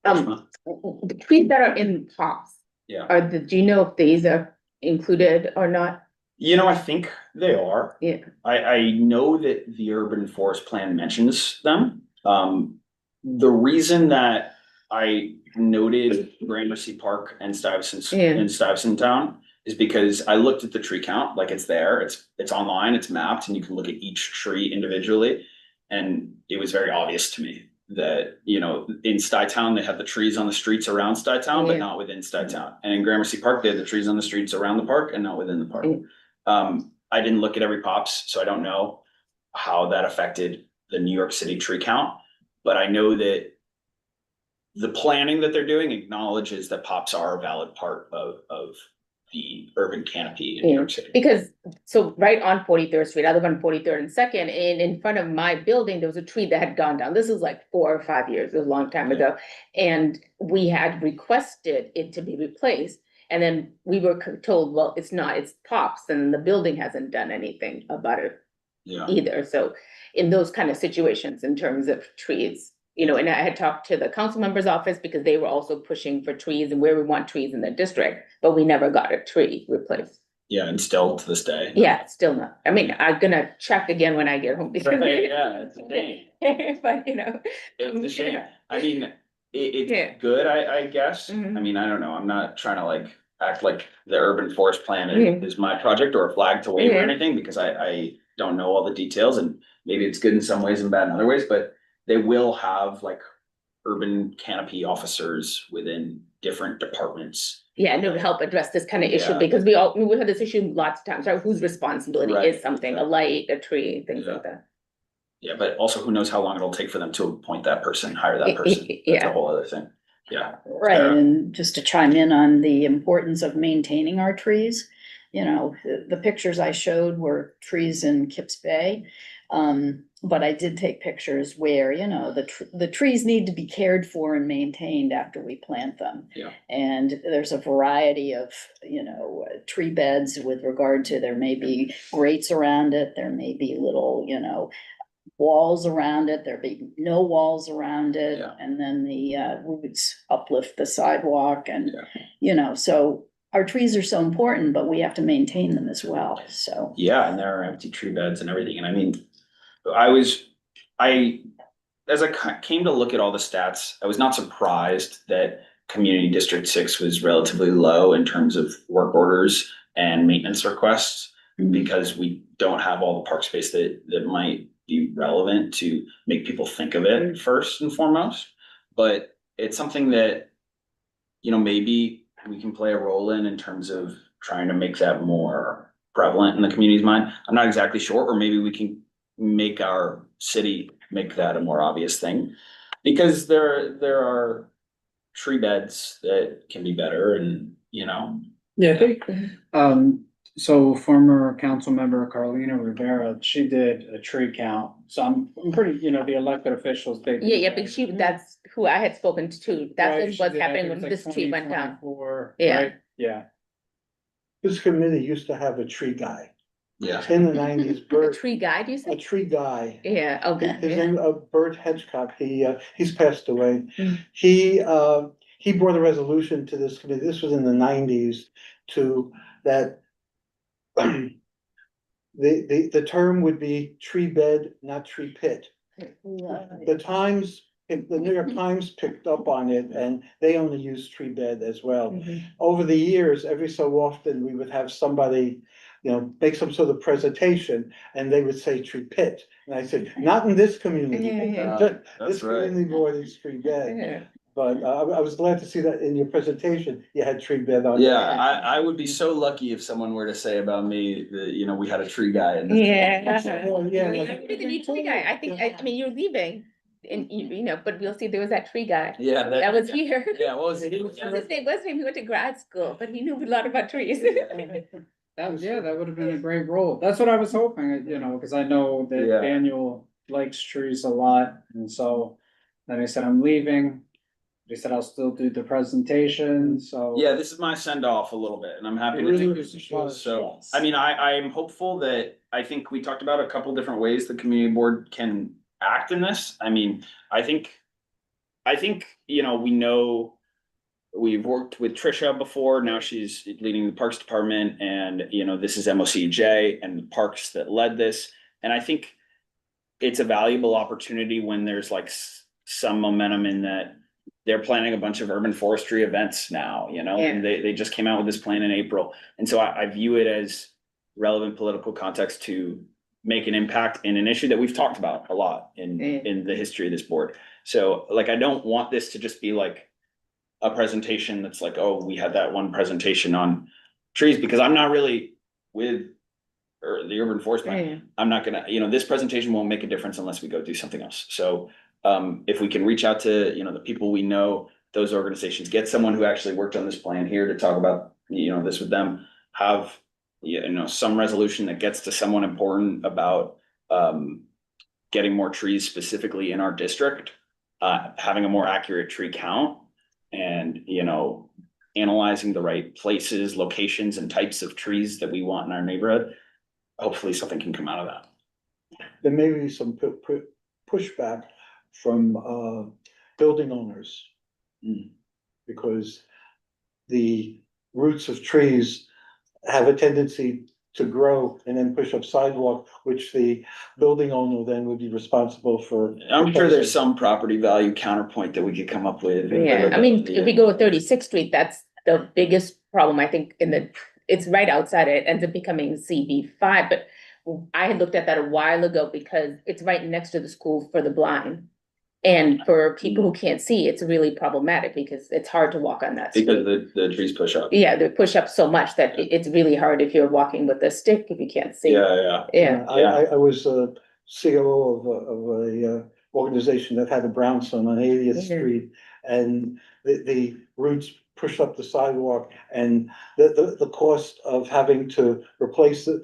The trees that are in pops, Yeah. do you know if these are included or not? I think they are. Yeah. I know that the urban forest plan mentions them. The reason that I noted Gramercy Park and Stuyvesant Town is because I looked at the tree count, like it's there, it's online, it's mapped, and you can look at each tree individually. And it was very obvious to me that, in Stuytown, they have the trees on the streets around Stuytown, but not within Stuytown. And in Gramercy Park, they have the trees on the streets around the park and not within the park. I didn't look at every pops, so I don't know how that affected the New York City tree count. But I know that the planning that they're doing acknowledges that pops are a valid part of the urban canopy in New York City. Because, so right on 43rd Street, I live on 43rd and 2nd, and in front of my building, there was a tree that had gone down. This is like 4 or 5 years, it was a long time ago. And we had requested it to be replaced. And then we were told, well, it's not, it's pops, and the building hasn't done anything about it either. So in those kind of situations, in terms of trees, you know, and I had talked to the council member's office because they were also pushing for trees and where we want trees in the district, but we never got a tree replaced. Yeah, and still to this day. Yeah, still not. I mean, I'm gonna check again when I get home because. Yeah, it's a shame. But, you know. It's a shame. I mean, it's Yeah. good, I guess. Mhm. I mean, I don't know. I'm not trying to like act like the urban forest plan Yeah. is my project or a flag to wave or Yeah. anything, because I don't know all the details, and maybe it's good in some ways and bad in other ways, but they will have like urban canopy officers within different departments. Yeah, and it would help address this kind of issue Yeah. because we had this issue lots of times, right? Whose responsibility Right, is something, a light, a tree, things like that. Yeah, but also who knows how long it'll take for them to appoint that person, hire that person. That's Yeah. a whole other thing. Yeah. Right, and just to chime in on the importance of maintaining our trees, you know, the pictures I showed were trees in Kips Bay. But I did take pictures where, you know, the trees need to be cared for and maintained after we plant them. Yeah. And there's a variety of, you know, tree beds with regard to, there may be grates around it, there may be little, you know, walls around it, there be no walls around it, Yeah. and then the roots uplift the sidewalk and, Yeah. you know, so our trees are so important, but we have to maintain them as well, so. Yeah, and there are empty tree beds and everything, and I mean, as I came to look at all the stats, I was not surprised that Community District 6 was relatively low in terms of work orders and maintenance requests, because we don't have all the park space that might be relevant to make people think of it first and foremost. But it's something that, you know, maybe we can play a role in terms of trying to make that more prevalent in the community's mind. I'm not exactly sure, or maybe we can make our city make that a more obvious thing, because there are tree beds that can be better, and you know. Yeah, I think, so former council member Carlina Rivera, she did a tree count, so I'm pretty, you know, the elected officials, they. Yeah, but that's who I had spoken to, Right, that's she what's did, I happening think when it was this like tree went down. 2024, Yeah. right? Yeah. This committee used to have a tree guy. Yeah. In the nineties, A Bert, tree guy, do you a say? tree guy. Yeah, okay. His name, Bert Hedgecock, he's passed away. Mm. He brought a resolution to this committee, this was in the nineties, to that. The term would be tree bed, not tree pit. The Times, the New York Times picked up on it, and they only use tree bed as well. Mhm. Over the years, every so often, we would have somebody, you know, make some sort of presentation, and they would say tree pit. And I said, not in this community. Yeah, that's This right. community board is tree bed. Yeah. But I was glad to see that in your presentation, you had tree bed on. Yeah, I would be so lucky if someone were to say about me that, you know, we had a tree guy in this. Yeah. Well, yeah, You're like- the new tree guy, I think, I mean, you're leaving, and you know, but we'll see, there was that tree guy. Yeah, That was here. Yeah, what was he? What was his name? What's his name? He went to grad school, but he knew a lot about trees. That was, yeah, that would have been a great role. That's what I was hoping, you know, because I know that Yeah. Daniel likes trees a lot, and so then I said, I'm leaving. He said, I'll still do the presentation, so. Yeah, this is my send off a little bit, and I'm happy It to really do was this. just- So, I mean, I'm hopeful that, I think we talked about a couple different ways the community board can act in this. I mean, I think, you know, we know we've worked with Trisha before, now she's leading the Parks Department, and, you know, this is MOCJ and the parks that led this. And I think it's a valuable opportunity when there's like some momentum in that they're planning a bunch of urban forestry events now, you know, and they just came out with this plan in April. And so I view it as relevant political context to make an impact in an issue that we've talked about a lot in the history of this board. So like, I don't want this to just be like a presentation that's like, oh, we had that one presentation on trees, because I'm not really with the urban forest plan. I'm not gonna, you know, this presentation won't make a difference unless we go do something else. So if we can reach out to, you know, the people we know, those organizations, get someone who actually worked on this plan here to talk about, you know, this with them, have, you know, some resolution that gets to someone important about getting more trees specifically in our district, having a more accurate tree count, and, you know, analyzing the right places, locations, and types of trees that we want in our neighborhood. Hopefully something can come out of that. There may be some pushback from, building owners. Mm. Because the roots of trees have a tendency to grow and then push up sidewalk, which the building owner then would be responsible for. I'm sure there's some property value counterpoint that we could come up with. Yeah, I mean, if we go with 36th Street, that's the biggest problem, I think, it's right outside it, ends up becoming CB5, but I had looked at that a while ago because it's right next to the school for the blind. And for people who can't see, it's really problematic because it's hard to walk on that street. Because the trees push up. Yeah, they push up so much that it's really hard if you're walking with a stick if you can't see. Yeah. I was a COO of a organization that had a brownstone on 80th Street, and the roots pushed up the sidewalk, and the cost of having to replace it,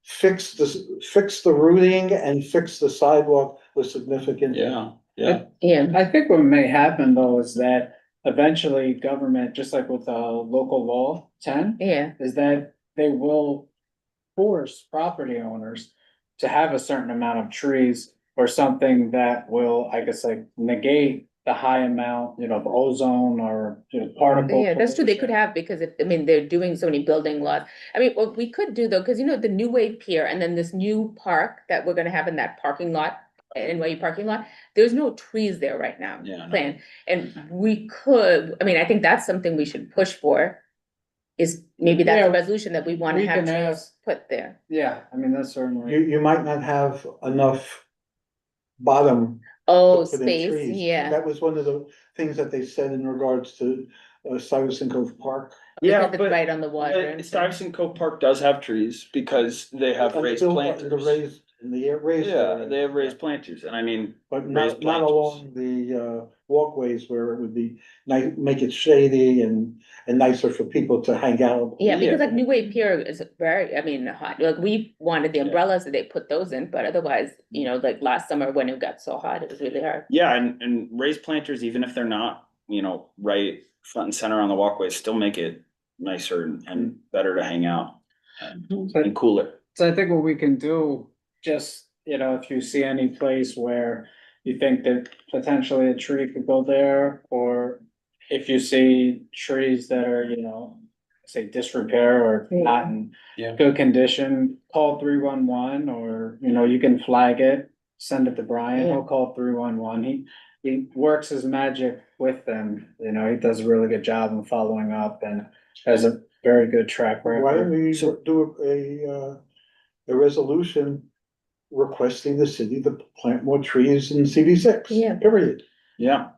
fix the rooting and fix the sidewalk was significant. Yeah. I think what may happen though is that eventually government, just like with local law 10, Yeah, is that they will force property owners to have a certain amount of trees or something that will, I guess, like negate the high amount, of ozone or, particle. yeah, that's true, they could have, because they're doing so many building lots. I mean, what we could do though, because the New Wave Pier and then this new park that we're gonna have in that parking lot, NYU parking lot, there's no trees there right now. Yeah, no. Planned, and we could, I think that's something we should push for. Is maybe that's Yeah, a resolution that we wanna we have can trees ask- put there. Yeah, that's certainly. You might not have enough bottom. Oh, to put in space, trees. yeah. That was one of the things that they said in regards to Stuyvesant Cove Park. Yeah, Because it's but right on the water. and stuff. Stuyvesant Cove Park does have trees because they have raised Until planters. The raised, in the raised. Yeah, area. they have raised planters, and I mean, But raised not planters. along the walkways where it would be nice, make it shady and nicer for people to hang out. Yeah, because Yeah. like New Wave Pier is very, hot, like we wanted the umbrellas that they put those in, but otherwise, like last summer when it got so hot, it was really hard. Yeah, and raised planters, even if they're not, right front and center on the walkway, still make it nicer and better to hang out and cooler. So I think what we can do, just, if you see any place where you think that potentially a tree could go there, or if you see trees that are, say disrepair or not in Yeah. good condition, call 311, or, you can flag it, send it to Brian, he'll call 311. He works his magic with them, he does a really good job in following up and has a very good track record. Why don't we do a resolution requesting the city to plant more trees in CV6? Yeah. Period. Yeah,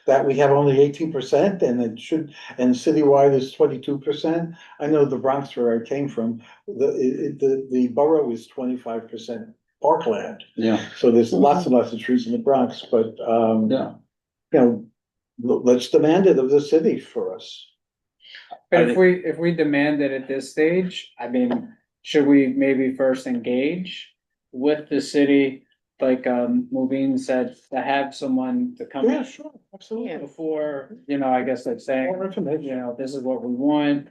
That we have only 18% and and citywide is 22%. I know the Bronx where I came from, the borough is 25% parkland. yeah, So there's lots and lots of trees in the Bronx, but, yeah. let's demand it of the city for us. But if we demand it at this stage, should we maybe first engage with the city? Like, Moveen said, to have someone to come Yeah, in sure, absolutely. before, I guess like saying, More information. this is what we want.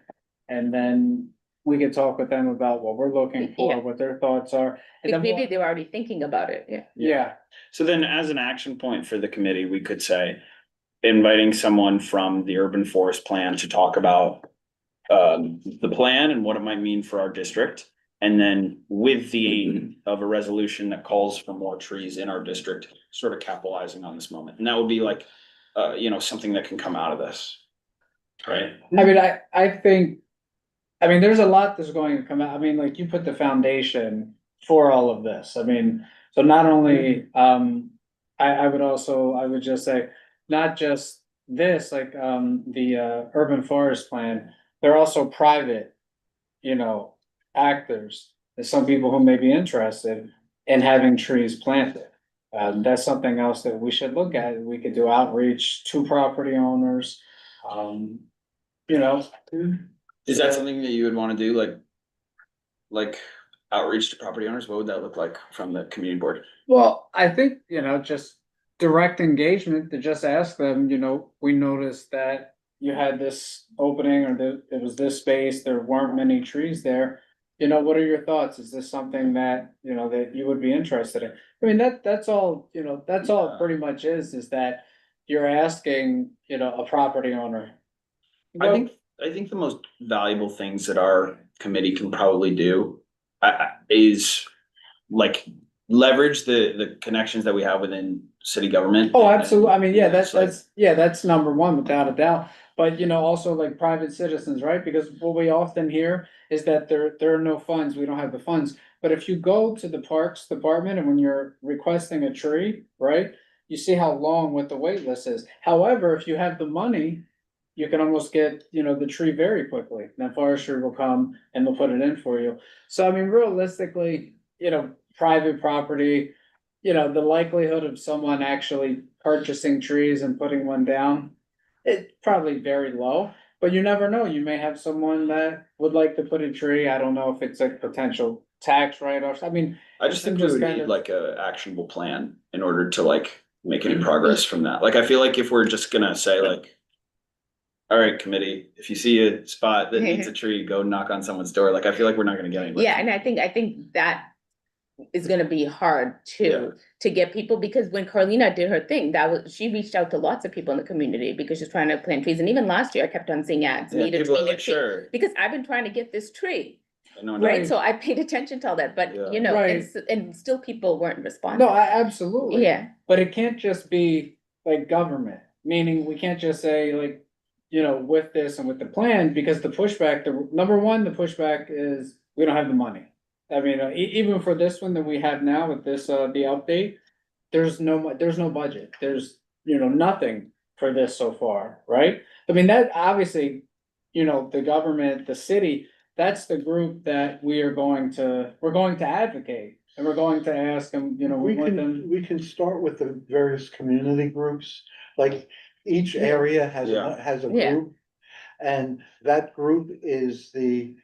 And then we can talk with them about what we're looking for, Yeah. what their thoughts are. And then Maybe they were already thinking about it, yeah. Yeah, So then as an action point for the committee, we could say inviting someone from the urban forest plan to talk about the plan and what it might mean for our district. And then with the aim of a resolution that calls for more trees in our district, sort of capitalizing on this moment. And that would be like, something that can come out of this. Right? I think, there's a lot that's going to come out. Like you put the foundation for all of this. So not only, I would just say, not just this, like, the urban forest plan, they're also private, actors. There's some people who may be interested in having trees planted. That's something else that we should look at. We could do outreach to property owners. Is that something that you would want to do? Like outreach to property owners? What would that look like from the community board? Well, I think, just direct engagement to just ask them, we noticed that you had this opening or there was this space, there weren't many trees there. What are your thoughts? Is this something that, that you would be interested in? I mean, that's all, that's all it pretty much is that you're asking, a property owner. I think the most valuable things that our committee can probably do is like leverage the connections that we have within city government. Oh, absolutely. I mean, yeah, It's like- that's number one, without a doubt. But, also like private citizens, right? Because what we often hear is that there are no funds, we don't have the funds. But if you go to the Parks Department and when you're requesting a tree, right? You see how long what the wait list is. However, if you have the money, you can almost get, the tree very quickly. Then forestry will come and they'll put it in for you. So I mean, realistically, private property, the likelihood of someone actually purchasing trees and putting one down, it's probably very low, but you never know. You may have someone that would like to put a tree. I don't know if it's a potential tax write-off. I mean, I just think we just would kind need of- like a actionable plan in order to like make any progress from that. Like, I feel like if we're just gonna say like, all right, committee, if you see a spot that needs a tree, go knock on someone's door. Like, I feel like we're not gonna get anywhere. Yeah, and I think that is gonna be hard to get people, because when Carlina did her thing, she reached out to lots of people in the community because she's trying to plant trees. And even last year, I kept on seeing ads. Yeah, need a people are tree, need a like, tree. sure. Because I've been trying to get this tree, No, right? So I paid attention to all that, but Yeah. Right. and still people weren't responding. No, absolutely. Yeah. But it can't just be like government, meaning we can't just say like, with this and with the plan, because the pushback, number one, the pushback is we don't have the money. I mean, even for this one that we have now with this, the update, there's no budget. There's, nothing for this so far, right? I mean, that obviously, the government, the city, that's the group that we're going to advocate. And we're going to ask them, we want them. We can start with the various community groups, like each area has Yeah. has a Yeah. group. And that group is the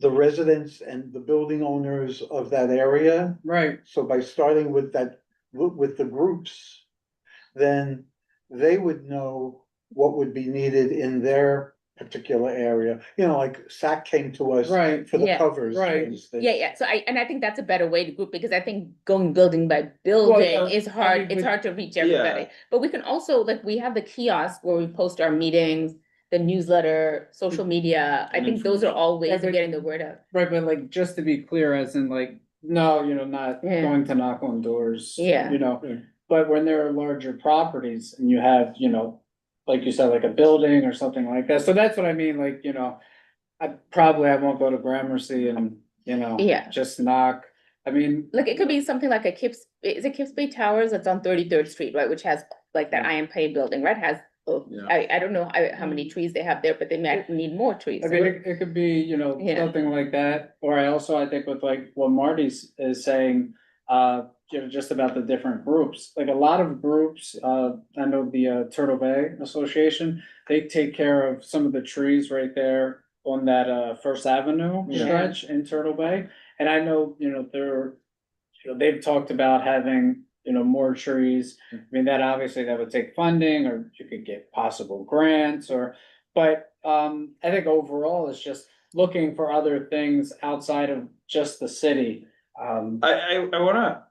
residents and the building owners of that area. Right. So by starting with that, with the groups, then they would know what would be needed in their particular area. Like SAC came to us Right. for the Yeah. covers, for Right. instance. Yeah. So I think that's a better way to group, because I think going building by building yeah, is I hard. mean, It's with- hard to reach everybody. But we can also, like, we have the kiosk where we post our meetings, the newsletter, social media. I And think those are all ways Yeah, of but- getting the word out. Right, but like, just to be clear, as in like, no, not Yeah. going to knock on doors. Yeah. But when there are larger properties and you have, like you said, like a building or something like that, so that's what I mean, like, I won't go to Gramercy and, Yeah. just knock, I mean. Like, it could be something like is it Kips Bay Towers that's on 33rd Street, right, which has like that IMP building, right, Yeah. I don't know how many trees they have there, but they might need more trees. I mean, it could be, Yeah. something like that, or I think with like what Marty's is saying, just about the different groups, like a lot of groups, I know the Turtle Bay Association, they take care of some of the trees right there on that First Avenue Yeah. stretch in Turtle Bay, and I know, they've talked about having, more trees. I mean, that would take funding, or you could get possible grants, but I think overall it's just looking for other things outside of just the city. I wanna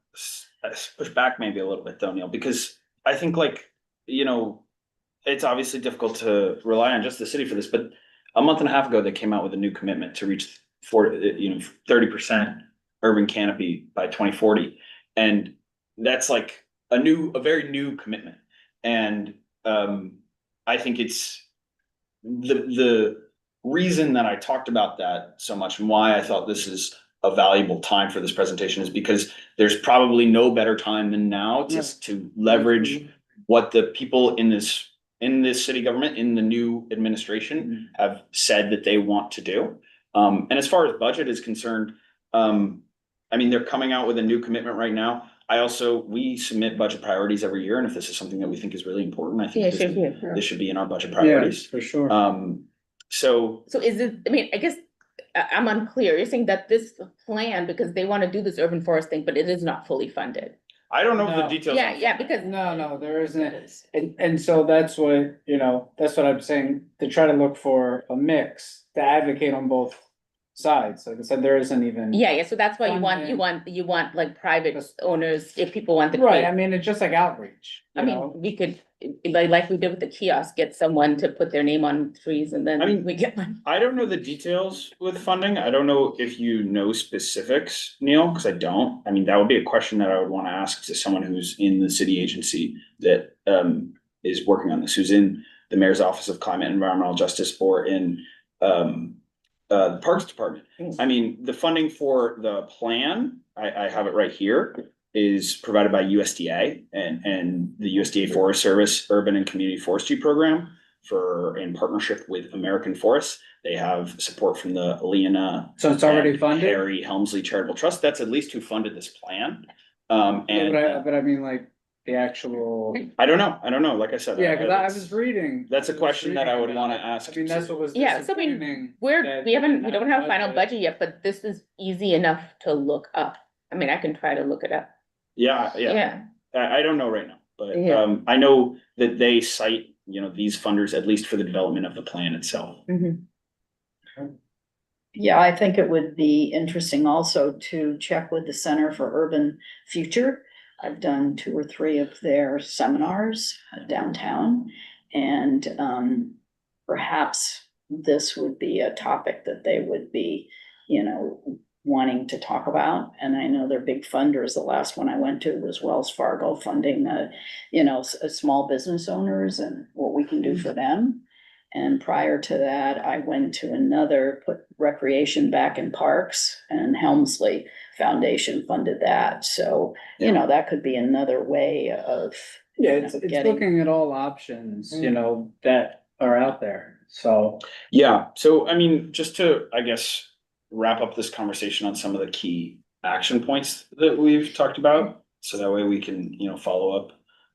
push back maybe a little bit though, Neil, because I think like, it's obviously difficult to rely on just the city for this, but a month and a half ago, they came out with a new commitment to reach 30% urban canopy by 2040. And that's like a very new commitment. And I think it's the reason that I talked about that so much and why I thought this is a valuable time for this presentation is because there's probably no better time than now to leverage what the people in this city government, in the new administration have said that they want to do. And as far as budget is concerned, I mean, they're coming out with a new commitment right now. We submit budget priorities every year, and if this is something that we think is really important, I think this should be in our budget priorities. For sure. So is it, I mean, I guess I'm unclear. You're saying that this plan, because they want to do this urban forest thing, but it is not fully funded. I don't know the No. details. Yeah, because No, there isn't, and so that's what I'm saying, to try to look for a mix, to advocate on both sides. Like I said, there isn't even. Yeah, so that's why you want like private owners, if people want the. Right, I mean, it's just like outreach, I you mean, know? we could, like we did with the kiosk, get someone to put their name on trees and I then mean, we get one. I don't know the details with funding. I don't know if you know specifics, Neil, because I don't. I mean, that would be a question that I would want to ask to someone who's in the city agency that is working on this, who's in the mayor's office of climate and environmental justice or in the Parks Department. I mean, the funding for the plan, I have it right here, is provided by USDA and the USDA Forest Service Urban and Community Forestry Program in partnership with American Forests. They have support from the Leona. So it's already funded? Harry Helmsley Charitable Trust. That's at least who funded this plan. But I mean, like, the actual. I don't know. Like I said. Yeah, cause I was reading. That's a question that I would want to ask. I mean, that's what was. Yeah, so we don't have a final budget yet, but this is easy enough to look up. I mean, I can try to look it up. Yeah. I don't know right now, but I know that they cite, these funders at least for the development of the plan itself. Yeah, I think it would be interesting also to check with the Center for Urban Future. I've done 2 or 3 of their seminars downtown, and perhaps this would be a topic that they would be, wanting to talk about. And I know they're big funders. The last one I went to was Wells Fargo funding, small business owners and what we can do for them. And prior to that, I went to another, put recreation back in parks, and Helmsley Foundation funded that. So, that could be another way of. Yeah, it's looking at all options, that are out there. So. Yeah. So, I mean, just to, I guess, wrap up this conversation on some of the key action points that we've talked about. So that way we can, follow up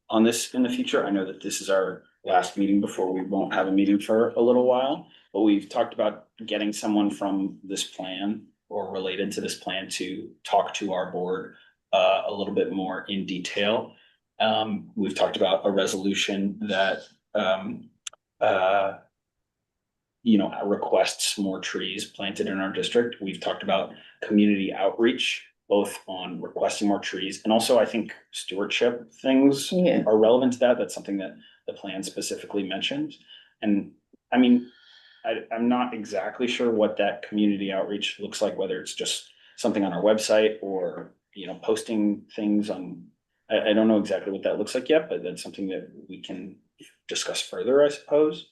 on this in the future. I know that this is our last meeting before we won't have a meeting for a little while, but we've talked about getting someone from this plan or related to this plan to talk to our board a little bit more in detail. We've talked about a resolution that requests more trees planted in our district. We've talked about community outreach, both on requesting more trees and also I think stewardship things are relevant to that. That's something that the plan specifically mentioned. And I mean, I'm not exactly sure what that community outreach looks like, whether it's just something on our website or, posting things on, I don't know exactly what that looks like yet, but that's something that we can discuss further, I suppose.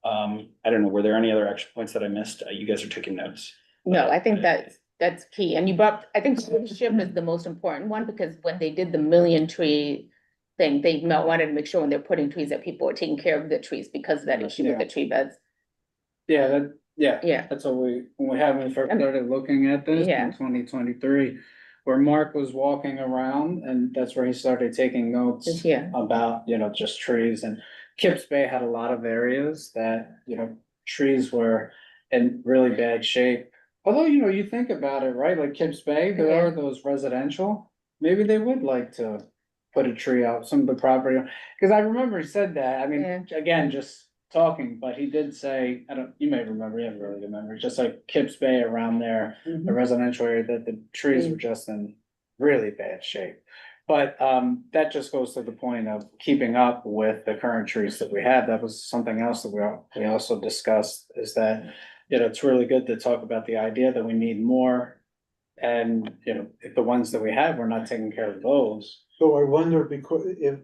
I don't know, were there any other action points that I missed? You guys are taking notes. No, I think that's key. And I think stewardship is the most important one, because when they did the 1,000,000 tree thing, they wanted to make sure when they're putting trees that people are taking care of the trees because of that issue with the tree beds. Yeah, that's what when we haven't started looking at this in 2023, where Mark was walking around, and that's where he started taking notes about, just trees. And Kips Bay had a lot of areas that, trees were in really bad shape. Although, you think about it, right? Like Kips Bay, there are those residential, maybe they would like to put a tree out, some of the property, because I remember he said that. I mean, again, just talking, but he did say, you may remember, you have a really good memory, just like Kips Bay around there, the residential area, that the trees were just in really bad shape. But that just goes to the point of keeping up with the current trees that we have. That was something else that we also discussed, is that, it's really good to talk about the idea that we need more. And, if the ones that we have, we're not taking care of those. So I wonder,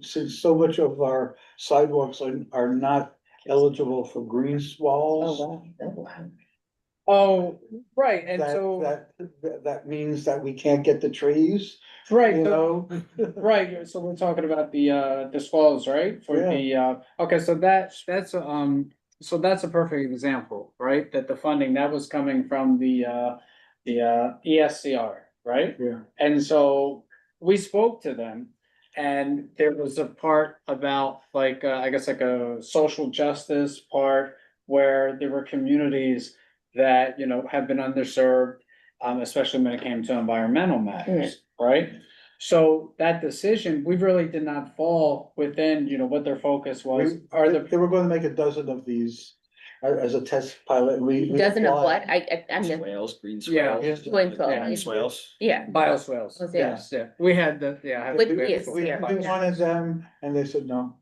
since so much of our sidewalks are not eligible for green swallows. Oh, right, and that means that we can't get the trees. Right, right, so we're talking about the squalls, right? For okay, so that's a perfect example, right? That the funding that was coming from the ESCR, right? Yeah. And so we spoke to them, and there was a part about I guess like a social justice part, where there were communities that, have been underserved, especially when it came to environmental matters, right? So that decision, we really did not fall within, what their focus was. They were going to make a dozen of these as a test pilot. We Dozen of applied- what? I missed. Swales, green Yeah. swales. Green swale, Green yeah. swales. Yeah. Bioswales. Was there? Yes, yeah. We had the, yeah. With- we- yes, We yeah. wanted them and they said no.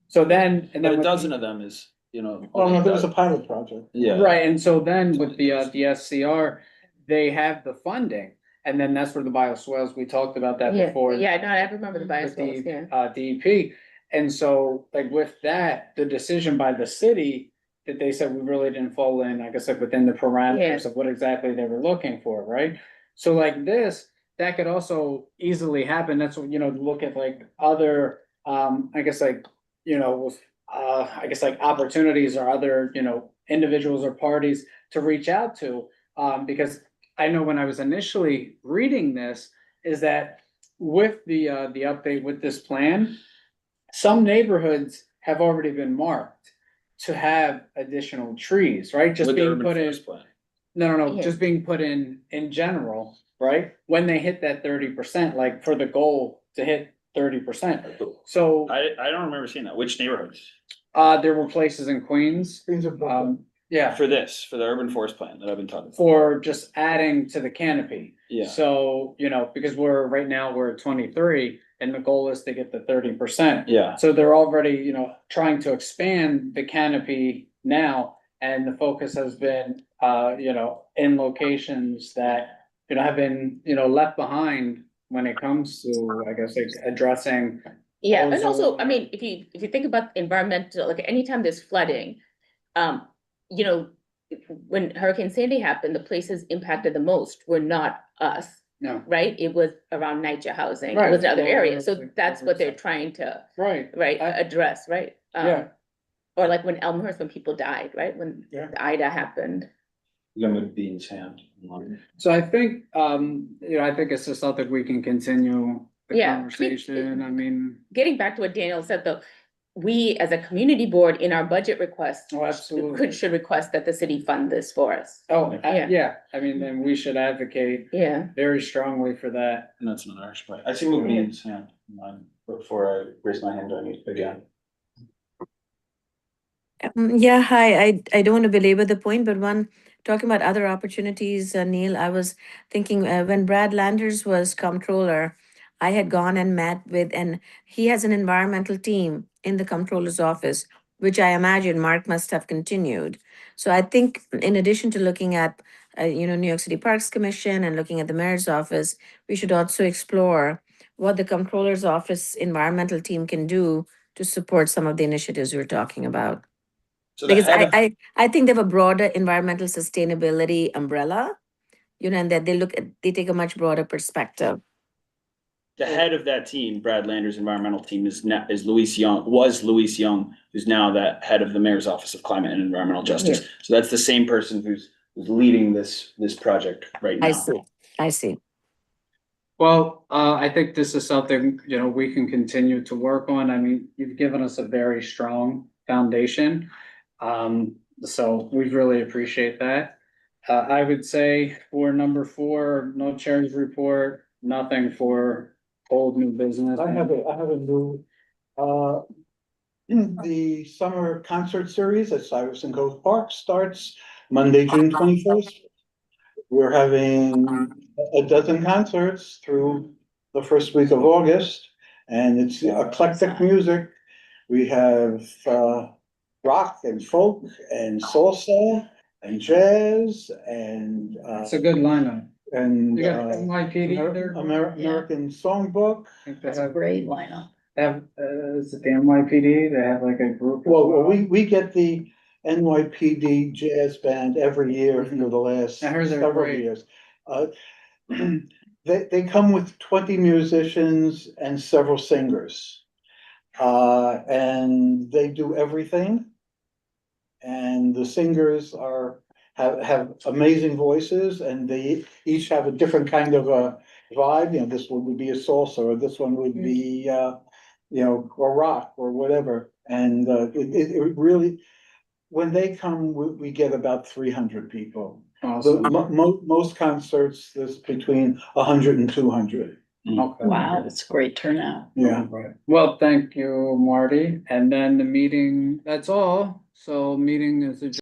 So then, and But then. a with dozen the- of them is, you know. Well, only no, a there was a dozen. pilot project. Yeah. Right, and so then with the SCR, they have the funding, and then that's where the bioswales, we talked about that Yeah, before. yeah, no, I remember the With bioswales, yeah. DEP, and so like with that, the decision by the city that they said we really didn't fall in, I guess like within the parameters of what exactly they were looking for, right? So like this, that could also easily happen, that's what, you know, look at like other, I guess like, you know, with, I guess like opportunities or other, you know, individuals or parties to reach out to, because I know when I was initially reading this, is that with the update with this plan, some neighborhoods have already been marked to have additional trees, right? Just With the being urban put in, forest plan. no, Yeah. just being put in general, right? When they hit that 30%, like for the goal to hit 30%. So, I don't remember seeing that. Which neighborhoods? there were places in Queens, Things are broken. yeah, For this, for the urban forest plan that I've been talking about. for just adding to the canopy. Yeah. So, you know, because right now we're at 23 and the goal is to get to 30%. Yeah. So they're already, you know, trying to expand the canopy now, and the focus has been, you know, in locations that, you know, have been, you know, left behind when it comes to, I guess, like addressing. Yeah, and also, ozone. I mean, if you think about environmental, like anytime there's flooding, you know, when Hurricane Sandy happened, the places impacted the most were not us, No, right? It was around NYCHA housing, it Right, was in other well, areas, so like, that's what they're 100%. trying to, right, right, I- address, right? yeah. Or like when Elmhurst, when people died, right, when Yeah. Ida happened. Young with Bean's hand. So I think, you know, I think it's just something we can continue the Yeah. conversation, I mean, Getting back to what Daniel said, though, we as a community board in our budget request oh, absolutely. should request that the city fund this for us. Oh, Yeah. yeah, I mean, then we should advocate Yeah, very strongly for that. And that's another action point. I see move Bean's hand before I raise my hand on you again. Yeah, hi. I don't want to belabor the point, but talking about other opportunities, Neil, I was thinking when Brad Landers was comptroller, I had gone and met with, and he has an environmental team in the comptroller's office, which I imagine Mark must have continued. So I think in addition to looking at, you know, New York City Parks Commission and looking at the mayor's office, we should also explore what the comptroller's office environmental team can do to support some of the initiatives we're talking about. So the Because head of- I think they have a broader environmental sustainability umbrella, you know, and that they take a much broader perspective. The head of that team, Brad Landers' environmental team is Luis Young, who's now the head of the mayor's office of climate and environmental justice. So that's the same person who's leading this project right now. I see. Well, I think this is something, you know, we can continue to work on. I mean, you've given us a very strong foundation. So we really appreciate that. I would say for number 4, no chair's report, nothing for old new business. I have a new, the summer concert series at Stuyvesant Cove Park starts Monday, June 21st. We're having a dozen concerts through the first week of August, and it's eclectic music. We have, rock and folk and salsa and jazz and, It's a good lineup. and, You got NYPD there? American Songbook. I think they That's a have, great lineup. is it the NYPD? They have like a group. Well, we get the NYPD jazz band every year for the last I heard they're several great. years. They come with 20 musicians and several singers. And they do everything. And the singers have amazing voices, and they each have a different kind of a vibe. You know, this one would be a salsa, or this one would be, you know, or rock or whatever. And it really, when they come, we get about 300 people. Awesome. Most concerts, there's between 100 and 200. Okay. Wow, that's a great turnout. Yeah. Right. Well, thank you, Marty. And then the meeting, that's all. So meeting is adjourned.